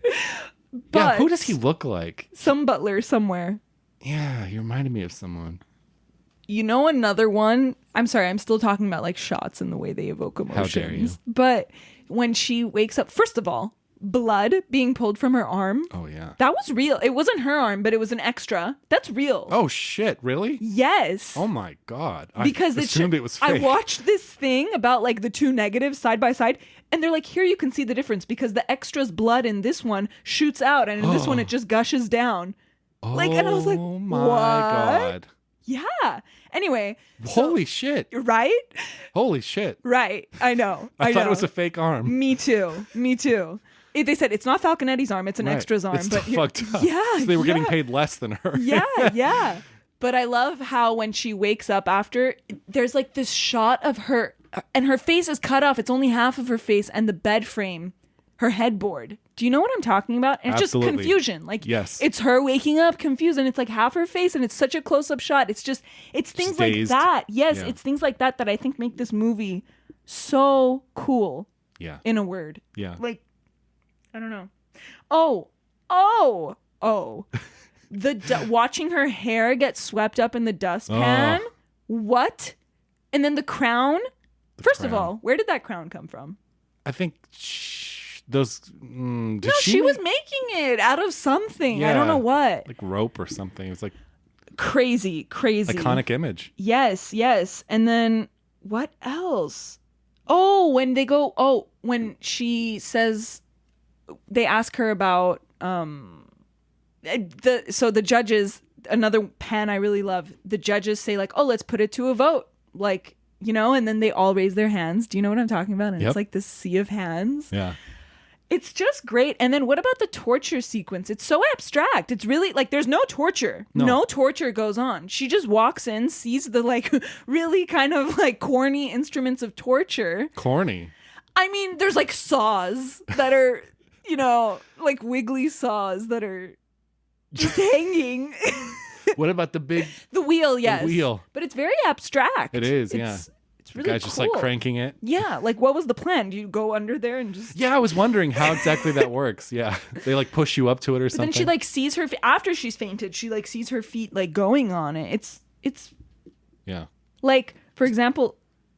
But Yeah, who does he look like? Some butler somewhere. Yeah, you reminded me of someone. You know, another one. I'm sorry, I'm still talking about like shots and the way they evoke emotions. How dare you. But when she wakes up, first of all, blood being pulled from her arm. Oh, yeah. That was real. It wasn't her arm, but it was an extra. That's real. Oh, shit. Really? Yes. Oh, my God. Because I assumed it was fake. I watched this thing about like the two negatives side by side, and they're like, here you can see the difference because the extra's blood in this one shoots out, and in this one it just gushes down. Like, and I was like, oh, my what? God. Yeah. Anyway. Holy shit. Right? Holy shit. Right. I know. I thought know. it was a fake arm. Me too. They said it's not Falconetti's arm, it's an extra's arm. It's but still fucked up. Yeah. So they were getting paid less than her. Yeah. But I love how when she wakes up after, there's like this shot of her, and her face is cut off. It's only half of her face, and the bed frame, her headboard. Do you know what I'm talking about? And it's Absolutely. just confusion. Like, yes. It's her waking up confused, and it's like half her face, and it's such a close-up shot. It's things like that. Yes, Yeah. it's things like that that I think make this movie so cool. Yeah. In a word. Yeah. Like, I don't know. Oh. Watching her hair get swept up in the dustpan. Oh. What? And then the crown. First of crown. all, where did that crown come from? I think those. Did She was making it out of something. I don't know what. Like rope or something. It's like Crazy. iconic image. Yes. And then what else? Oh, when she says, they ask her about the judges, another pan I really love, the judges say like, oh, let's put it to a vote, like, you know, and then they all raise their hands. Do you know what I'm talking about? And it's like this sea of hands. Yeah. It's just great. And then what about the torture sequence? It's so abstract. It's really like there's no torture. No torture goes on. She just walks in, sees the like really kind of like corny instruments of torture. Corny. I mean, there's like saws that are, you know, like wiggly saws that are just hanging. What about the wheel? Yes. The wheel. But it's very abstract. It is, It's really the guy's cool. just like cranking it. Yeah. Like, what was the plan? Do you go under there and just... Yeah, I was wondering how exactly that works. Yeah. They like push you up to it or something. Then she like sees her... after she's fainted, she like sees her feet like going on it. It's... Yeah. Like, for example...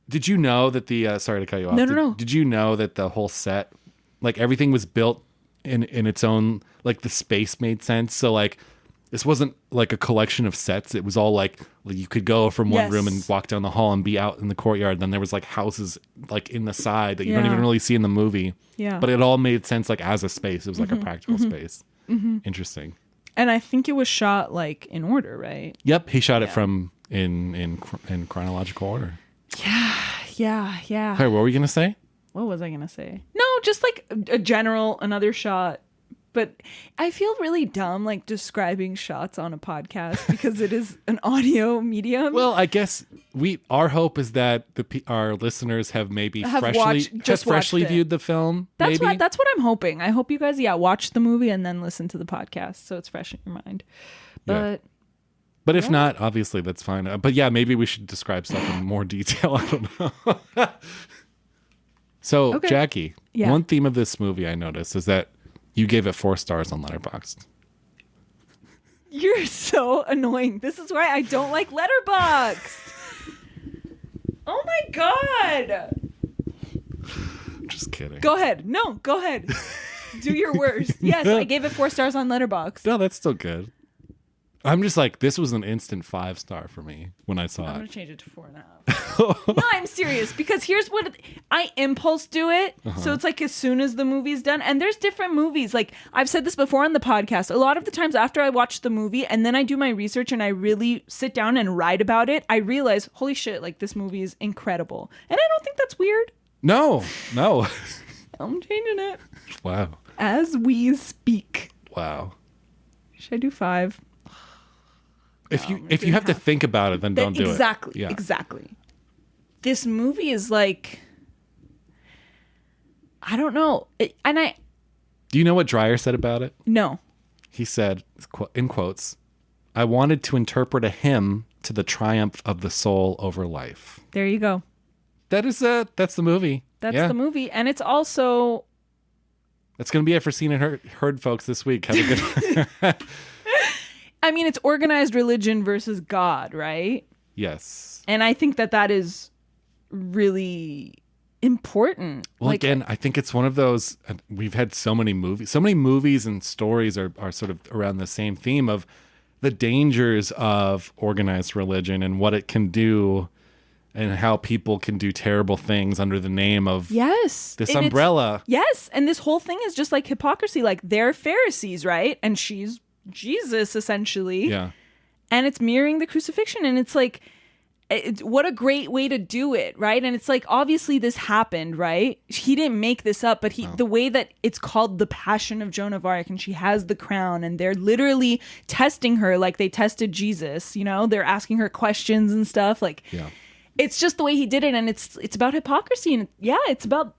Did you know that the... sorry to cut you off. No. Did you know that the whole set, like everything was built in its own... Like the space made sense. So like... This wasn't like a collection of sets. It was all like you could go from one room and walk down the hall and be out in the courtyard. Then there was like houses like in the side that you don't even really see in the movie. Yeah. But it all made sense like as a space. It was like a practical space. Interesting. And I think it was shot like in order, right? Yep. He shot it from in chronological order. Yeah. Hey, what were you going to say? What was I going to say? No, just like a general, another shot. But I feel really dumb like describing shots on a podcast because it is an audio medium. Well, I guess our hope is that our listeners have maybe freshly viewed the film. That's what I'm hoping. I hope you guys watch the movie and then listen to the podcast so it's fresh in your mind. But if not, obviously that's fine. But yeah, maybe we should describe stuff in more detail. I don't know. So, okay. Jackie, one theme of this movie I noticed is that you gave it 4 stars on Letterboxd. You're so annoying. This is why I don't like Letterboxd. Oh my God. Just kidding. Go ahead. No, go ahead. Do your worst. Yes, I gave it 4 stars on Letterboxd. No, that's still good. I'm just like, this was an instant 5-star for me when I saw it. I'm going to change it to 4.5. No, I'm serious because here's what I impulse do it. So it's like as soon as the movie's done, and there's different movies. Like I've said this before on the podcast, a lot of the times after I watch the movie and then I do my research and I really sit down and write about it, I realize, holy shit, like this movie is incredible. And I don't think that's weird. No. I'm changing it. Wow. As we speak. Wow. Should I do 5? If you have to think about it, then don't do exactly, it. Yeah. Exactly. This movie is like, I don't know. Do you know what Dreyer said about it? No. He said, in quotes, "I wanted to interpret a hymn to the triumph of the soul over life." There you go. That's the movie. That's the movie. And it's also... That's going to be it for Seen and Heard, folks, this week. Have a good... I mean, it's organized religion versus God, right? Yes. And I think that is really important. Well, again, I think it's one of those, we've had so many movies and stories are sort of around the same theme of the dangers of organized religion and what it can do and how people can do terrible things under the name of this umbrella. Yes. And this whole thing is just like hypocrisy. Like, they're Pharisees, right? And she's Jesus, essentially. Yeah. And it's mirroring the crucifixion. And it's like, what a great way to do it, right? And it's like, obviously this happened, right? He didn't make this up, but the way that it's called the Passion of Joan of Arc, and she has the crown, and they're literally testing her like they tested Jesus, you know? They're asking her questions and stuff. Like, it's just the way he did it, and it's about hypocrisy, and it's about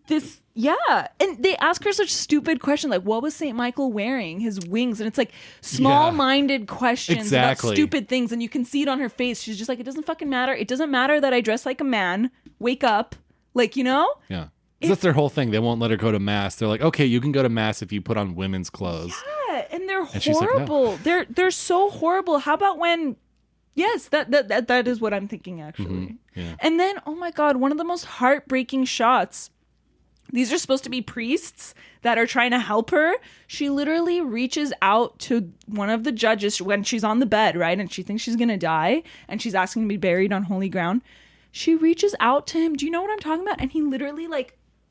this. Yeah. And they ask her such stupid questions like, what was St. Michael wearing? His wings. And it's like small-minded questions about stupid things. And you can see it on her face. She's just like, it doesn't fucking matter. It doesn't matter that I dress like a man. Wake up. Like, you know? Yeah. That's their whole thing. They won't let her go to mass. They're like, okay, you can go to mass if you put on women's clothes. Yeah. And they're horrible. Like, no. They're so horrible. How about when... Yes, that is what I'm thinking, actually. Mm-hmm. Yeah. And then, oh my God, one of the most heartbreaking shots. These are supposed to be priests that are trying to help her. She literally reaches out to one of the judges when she's on the bed, right? And she thinks she's going to die. And she's asking to be buried on holy ground. She reaches out to him. Do you know what I'm talking about? And he literally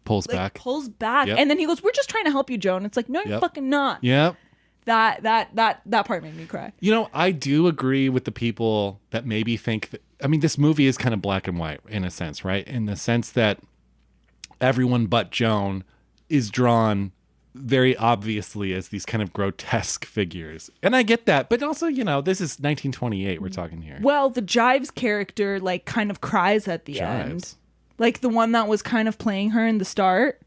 pulls back. Yep. And then he goes, we're just trying to help you, Joan. It's like, no, you're fucking not. Yep. That part made me cry. You know, I do agree with the people that maybe think that, I mean, this movie is kind of black and white in a sense, right? In the sense that everyone but Joan is drawn very obviously as these kind of grotesque figures. And I get that. But also, you know, this is 1928 we're talking here. Well, the Jives character, kind of cries at the end. Like the one that was kind of playing her in the start.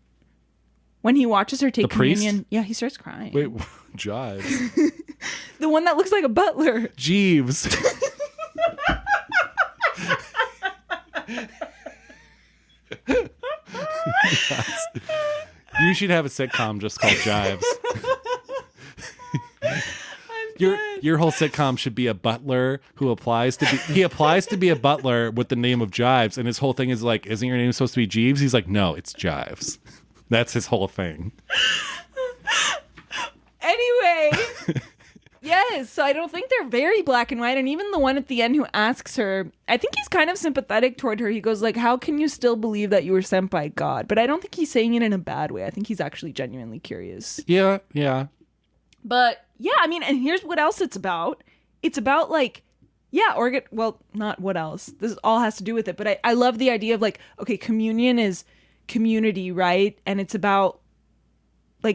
When he watches her take communion. Yeah, he starts crying. Wait, Jives? The one that looks like a butler. Jeeves. You should have a sitcom just called Jives. Your whole sitcom should be a butler who applies to be a butler with the name of Jives, and his whole thing is like, isn't your name supposed to be Jeeves? He's like, no, it's Jives. That's his whole thing. Anyway. Yes, so I don't think they're very black and white. And even the one at the end who asks her, I think he's kind of sympathetic toward her. He goes like, how can you still believe that you were sent by God? But I don't think he's saying it in a bad way. I think he's actually genuinely curious. Yeah. But yeah, I mean, and here's what else it's about. It's about well, not what else. This all has to do with it. But I love the idea of okay, communion is community, right? And it's about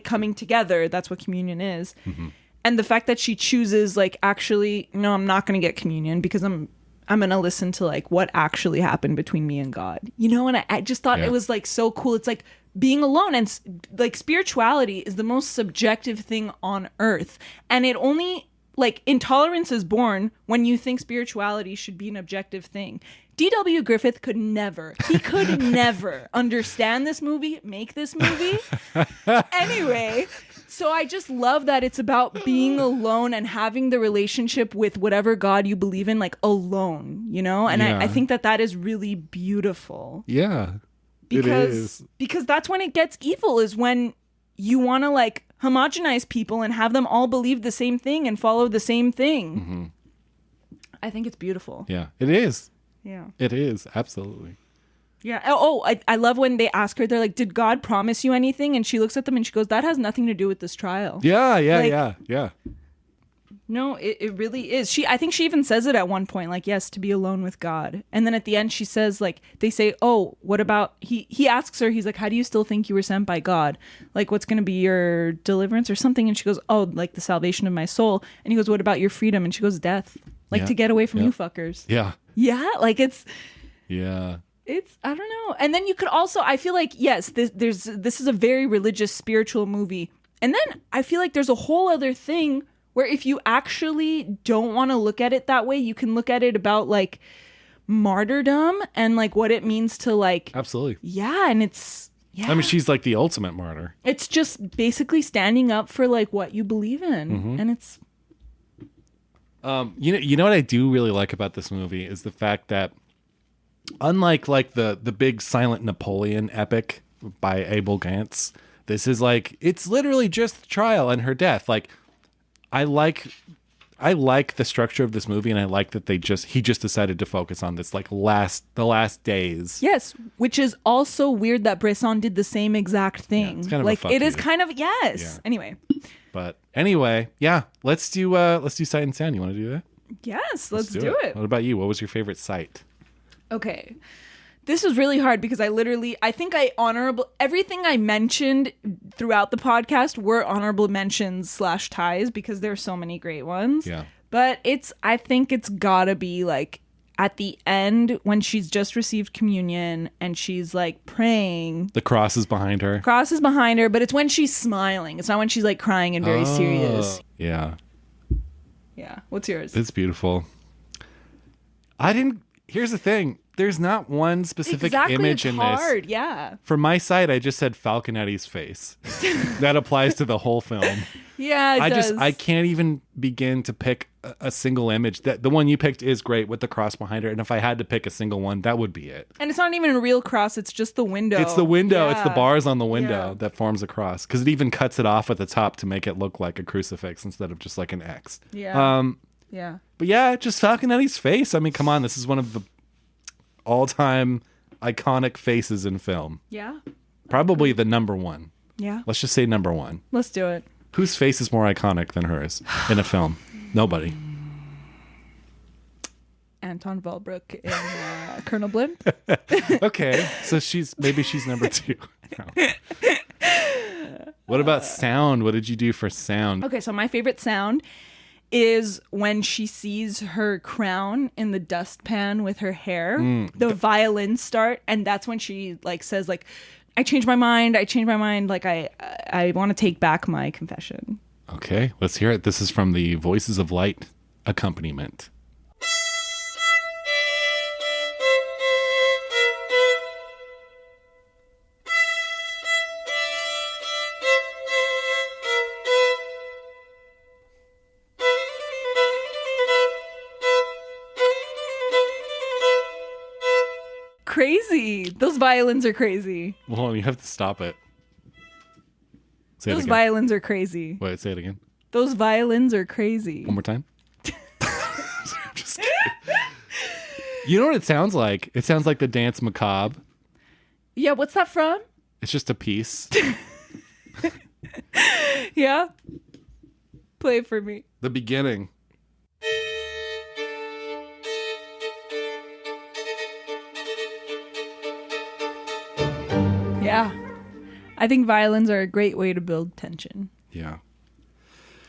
coming together. That's what communion is. Mm-hmm. And the fact that she chooses actually, no, I'm not going to get communion because I'm going to listen to what actually happened between me and God, you know? And I just thought it was so cool. It's being alone, and spirituality is the most subjective thing on earth. And it only intolerance is born when you think spirituality should be an objective thing. D.W. Griffith could never understand this movie, make this movie. Anyway, so I just love that it's about being alone and having the relationship with whatever God you believe in, alone, you know? And I think that is really beautiful. Yeah, it is. Because that's when it gets evil, is when you want to homogenize people and have them all believe the same thing and follow the same thing. Mm-hmm. I think it's beautiful. Yeah, it is. Yeah. It is, absolutely. Yeah. Oh, I love when they ask her, they're like, did God promise you anything? And she looks at them and she goes, that has nothing to do with this trial. Yeah. No, it really is. I think she even says it at one point, like, yes, to be alone with God. And then at the end she says, like, they say, oh, what about, he asks her, he's like, how do you still think you were sent by God? Like, what's going to be your deliverance or something? And she goes, oh, like the salvation of my soul. And he goes, what about your freedom? And she goes, death. Like, to get away from you fuckers. Yeah. Yeah. Like, it's. Yeah. It's, I don't know. And then you could also, I feel like, yes, this is a very religious, spiritual movie. And then I feel like there's a whole other thing where if you actually don't want to look at it that way, you can look at it about like martyrdom and like what it means to like. Absolutely. Yeah. And it's, yeah. I mean, she's like the ultimate martyr. It's just basically standing up for like what you believe in. Mm-hmm. And it's. You know what I do really like about this movie is the fact that unlike like the big silent Napoleon epic by Abel Gance, this is like, it's literally just the trial and her death. Like, I like the structure of this movie, and I like that he just decided to focus on this like the last days. Yes, which is also weird that Bresson did the same exact thing. Yeah, it's kind of like a fuck it is you. kind of yes. Yeah. Anyway. But anyway, yeah, let's do Sight and Sound. You want to do that? Yes, let's do it. What about you? What was your favorite sight? Okay. This was really hard because I think everything I mentioned throughout the podcast were honorable mentions / ties because there's so many great ones. Yeah. But I think it's gotta be like at the end when she's just received communion and she's like praying. The cross is behind her. Cross is behind her, but it's when she's smiling. It's not when she's like crying and very serious. Yeah. Yeah. What's yours? It's beautiful. Here's the thing. There's not one specific image in hard. this. Yeah. For my side, I just said Falconetti's face. That applies to the whole film. Yeah, it does. I can't even begin to pick a single image. That the one you picked is great with the cross behind her, and if I had to pick a single one, that would be it. And it's not even a real cross, it's just the window. It's the window. Yeah. It's the bars on the window that forms a cross, because it even cuts it off at the top to make it look like a crucifix instead of just like an X. Yeah. Yeah. But yeah, just Falconetti's face. I mean, come on, this is one of the all-time iconic faces in film. Yeah. Probably the number one. Yeah. Let's just say number one. Let's do it. Whose face is more iconic than hers in a film? Nobody. Anton Valbrook in Colonel Blimp. Okay, so maybe she's number two. No. What about sound? What did you do for sound? Okay, so my favorite sound is when she sees her crown in the dustpan with her hair. The violins start, and that's when she like says like, I changed my mind. Like I want to take back my confession. Okay, let's hear it. This is from the Voices of Light accompaniment. Crazy. Those violins are crazy. Well, you have to stop it. Say Those it again. violins are crazy. Wait, say it again. Those violins are crazy. One more time. Just kidding. You know what it sounds like? It sounds like the Dance Macabre. Yeah, what's that from? It's just a piece. Yeah. Play it for me. The beginning. Yeah. I think violins are a great way to build tension. Yeah.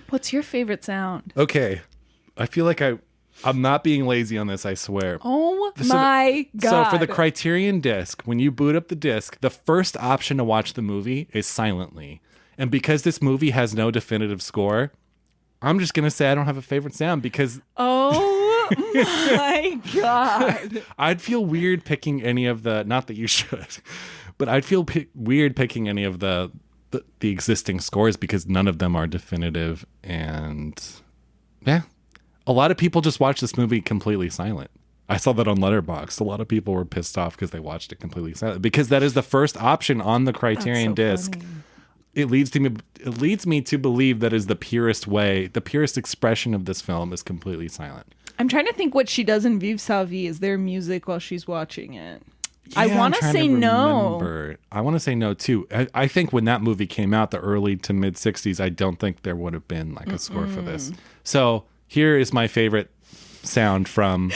What's your favorite sound? Okay. I feel like I'm not being lazy on this, I swear. Oh my God. So for the Criterion disc, when you boot up the disc, the first option to watch the movie is silently. And because this movie has no definitive score, I'm just going to say I don't have a favorite sound because... Oh my God. I'd feel weird picking any of the... Not that you should, but I'd feel weird picking any of the existing scores because none of them are definitive. And yeah, a lot of people just watch this movie completely silent. I saw that on Letterboxd. A lot of people were pissed off because they watched it completely silent because that is the first option on the Criterion disc. Funny. It leads me to believe that is the purest way, the purest expression of this film is completely silent. I'm trying to think what she does in Vive sa vie. Is there music while she's watching it? I Yeah, want I'm to trying say no. remember. I want to say no too. I think when that movie came out, the early to mid 60s, I don't think there would have been like a score for this. So here is my favorite sound from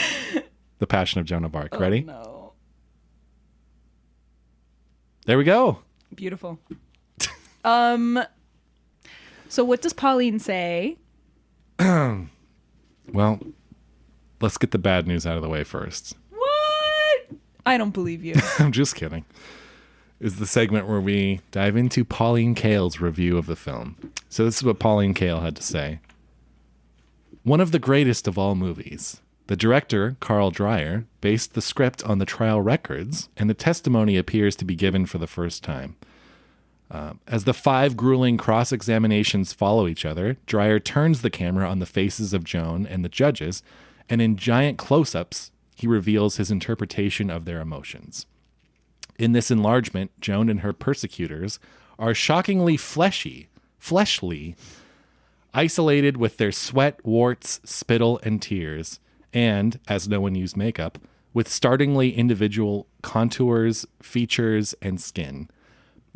The Passion of Joan of Arc. Ready? No. There we go. Beautiful. So what does Pauline say? Well, let's get the bad news out of the way first. What? I don't believe you. I'm just kidding. Is the segment where we dive into Pauline Kael's review of the film. So this is what Pauline Kael had to say. One of the greatest of all movies. The director, Theodor Dreyer, based the script on the trial records, and the testimony appears to be given for the first time. As the 5 grueling cross-examinations follow each other, Dreyer turns the camera on the faces of Joan and the judges, and in giant close-ups, he reveals his interpretation of their emotions. In this enlargement, Joan and her persecutors are shockingly fleshly, isolated with their sweat, warts, spittle, and tears, and, as no one used makeup, with startlingly individual contours, features, and skin.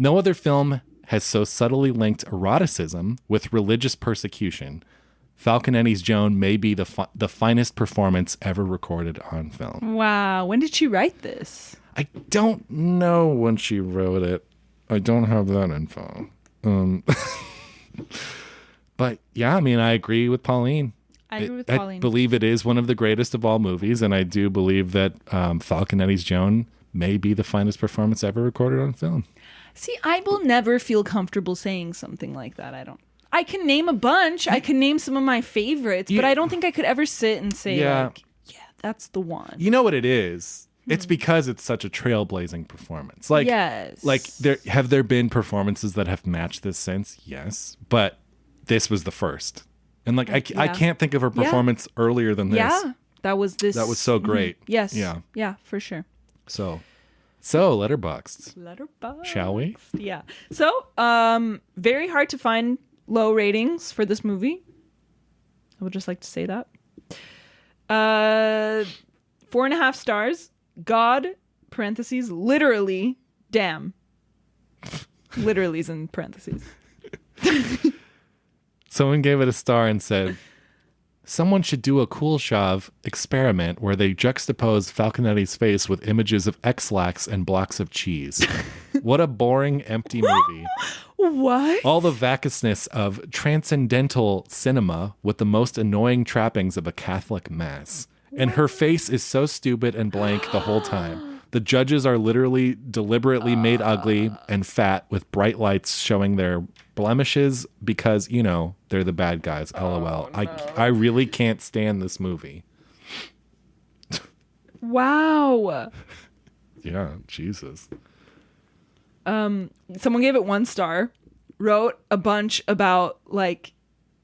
No other film has so subtly linked eroticism with religious persecution. Falconetti's Joan may be the finest performance ever recorded on film. Wow. When did she write this? I don't know when she wrote it. I don't have that info. But yeah, I mean, I agree with Pauline. I agree with Pauline. I believe it is one of the greatest of all movies, and I do believe that Falconetti's Joan may be the finest performance ever recorded on film. See, I will never feel comfortable saying something like that. I can name a bunch. I can name some of my favorites, but I don't think I could ever sit and say, yeah, that's the one. You know what it is? It's because it's such a trailblazing performance. Like, yes. Like, have there been performances that have matched this since? Yes. But this was the first. And, like, I can't think of a performance earlier than this. Yeah, that was this. That was so great. Yes. Yeah. Yeah, for sure. So Letterboxd. Letterboxd. Shall we? Yeah. So, very hard to find low ratings for this movie. I would just like to say that. 4.5 stars. God, parentheses, literally, damn. Literally's in parentheses. Someone gave it a star and said, someone should do a cool shove experiment where they juxtapose Falconetti's face with images of X-Lax and blocks of cheese. What a boring, empty movie. What? All the vacuousness of transcendental cinema with the most annoying trappings of a Catholic mass. And her face is so stupid and blank the whole time. The judges are literally deliberately made ugly and fat with bright lights showing their blemishes because, you know, they're the bad guys. LOL. No. I really can't stand this movie. Wow. Yeah, Jesus. Someone gave it 1 star, wrote a bunch about, like,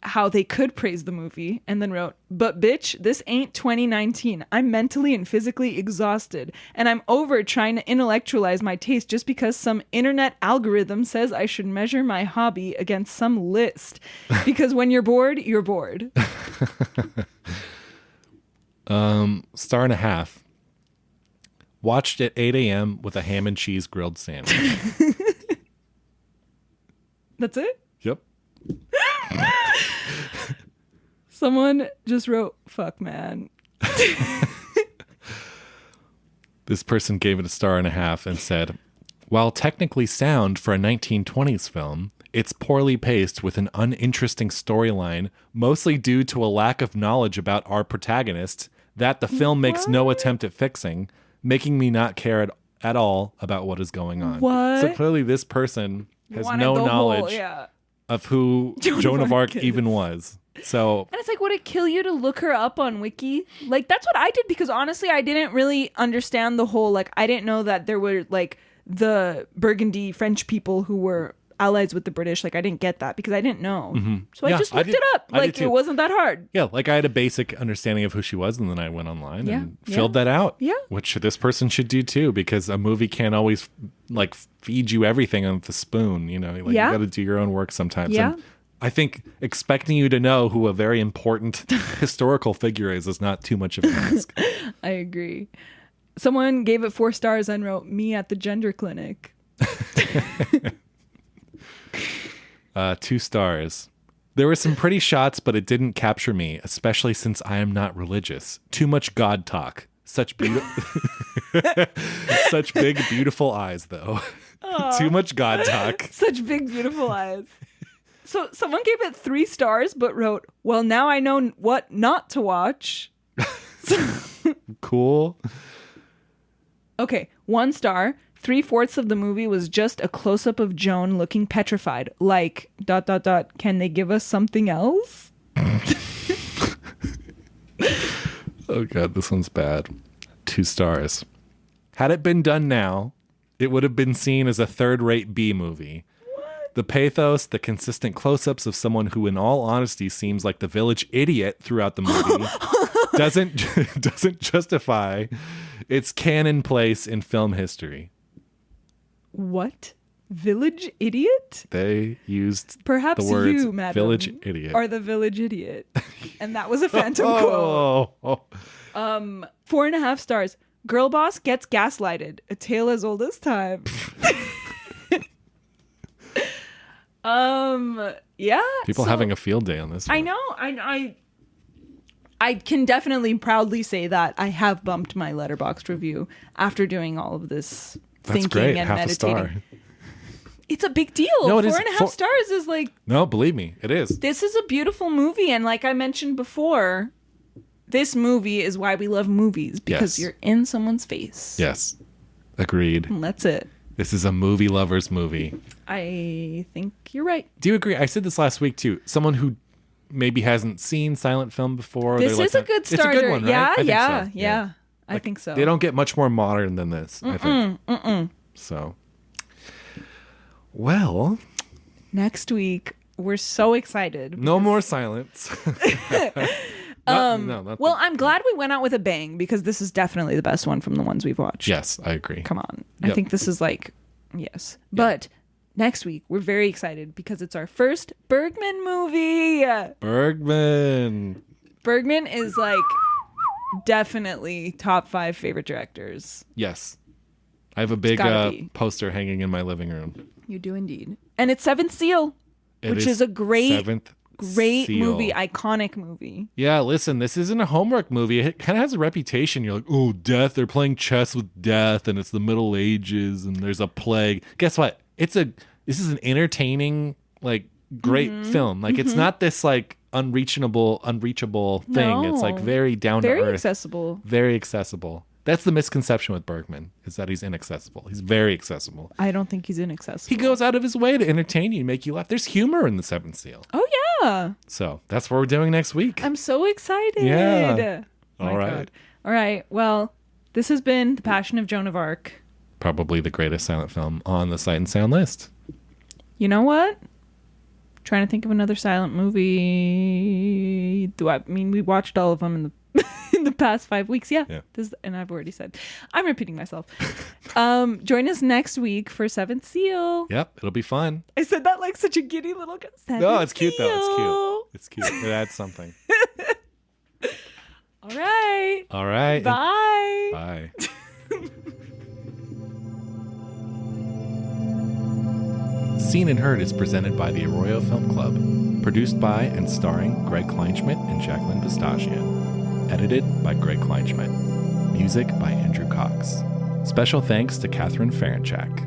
how they could praise the movie, and then wrote, but bitch, this ain't 2019. I'm mentally and physically exhausted, and I'm over trying to intellectualize my taste just because some internet algorithm says I should measure my hobby against some list. Because when you're bored, you're bored. 1.5 stars. Watched at 8 a.m. with a ham and cheese grilled sandwich. That's it? Yep. Someone just wrote, fuck, man. This person gave it 1.5 stars and said, while technically sound for a 1920s film, it's poorly paced with an uninteresting storyline, mostly due to a lack of knowledge about our protagonist that the film makes no attempt at fixing, making me not care at all about what is going on. What? So clearly this person has no knowledge of who Joan of Arc even was. So, and it's like, would it kill you to look her up on Wiki? Like, that's what I did, because honestly, I didn't really understand the whole, like, I didn't know that there were, like, the Burgundy French people who were allies with the British. Like, I didn't get that because I didn't know. Mm-hmm. So I just looked it up. Like, it wasn't that hard. Yeah, like I had a basic understanding of who she was, and then I went online and filled that out. Yeah. Which this person should do too, because a movie can't always, like, feed you everything on the spoon, you know? Like, you got to do your own work sometimes. Yeah. And I think expecting you to know who a very important historical figure is not too much of an ask. I agree. Someone gave it 4 stars and wrote, me at the gender clinic. 2 stars. There were some pretty shots, but it didn't capture me, especially since I am not religious. Too much God talk. Such such big, beautiful eyes, though. Too much God talk. Such big, beautiful eyes. So someone gave it 3 stars, but wrote, well, now I know what not to watch. Cool. Okay, 1 star. 3/4 of the movie was just a close-up of Joan looking petrified. Like, ... Can they give us something else? Oh, God, this one's bad. 2 stars. Had it been done now, it would have been seen as a third-rate B movie. What? The pathos, the consistent close-ups of someone who, in all honesty, seems like the village idiot throughout the movie doesn't justify its canon place in film history. What? Village idiot? They used Perhaps the words you, madam, village idiot. are the village idiot. And that was a phantom quote. 4.5 stars. Girl boss gets gaslighted. A tale as old as time. Yeah. People having a field day on this one. I know. I can definitely proudly say that I have bumped my Letterboxd review after doing all of this thinking great. and Half meditating. a star. It's a big deal. No, it is. 4.5 stars is like... No, believe me, it is. This is a beautiful movie. And like I mentioned before, this movie is why we love movies. Because you're in someone's face. Yes. Agreed. And that's it. This is a movie lover's movie. I think you're right. Do you agree? I said this last week too. Someone who maybe hasn't seen silent film before. This is a good starter. It's a good one, right? Yeah. I think so. They don't get much more modern than this, I think. So, well. Next week, we're so excited. No more silence. Well, I'm glad we went out with a bang because this is definitely the best one from the ones we've watched. Yes, I agree. Come on. I think this is like, yes. Yep. But next week, we're very excited because it's our first Bergman movie. Bergman is like definitely top 5 favorite directors. Yes. I have a big poster hanging in my living room. You do indeed. And it's Seventh Seal, which is a great movie, iconic movie. Yeah, listen, this isn't a homework movie. It kind of has a reputation. You're like, oh, death. They're playing chess with death, and it's the Middle Ages, and there's a plague. Guess what? This is an entertaining, like, great film. Like, it's not this, like, unreachable thing. No. It's, like, very down to earth. Very accessible. That's the misconception with Bergman, is that he's inaccessible. He's very accessible. I don't think he's inaccessible. He goes out of his way to entertain you, make you laugh. There's humor in The Seventh Seal. Oh, yeah. So that's what we're doing next week. I'm so excited. Yeah. All right. God. All right. Well, this has been The Passion of Joan of Arc. Probably the greatest silent film on the Sight and Sound list. You know what? Trying to think of another silent movie. We watched all of them in the past 5 weeks. Yeah. And I've already said. I'm repeating myself. Join us next week for Seventh Seal. Yep. It'll be fun. I said that like such a giddy little No, it's cute though. It's cute. It adds something. All right. Bye. Bye. Seen and Heard is presented by the Arroyo Film Club. Produced by and starring Greg Kleinschmidt and Jacqueline Pistachian. Edited by Greg Kleinschmidt. Music by Andrew Cox. Special thanks to Catherine Ferenchak.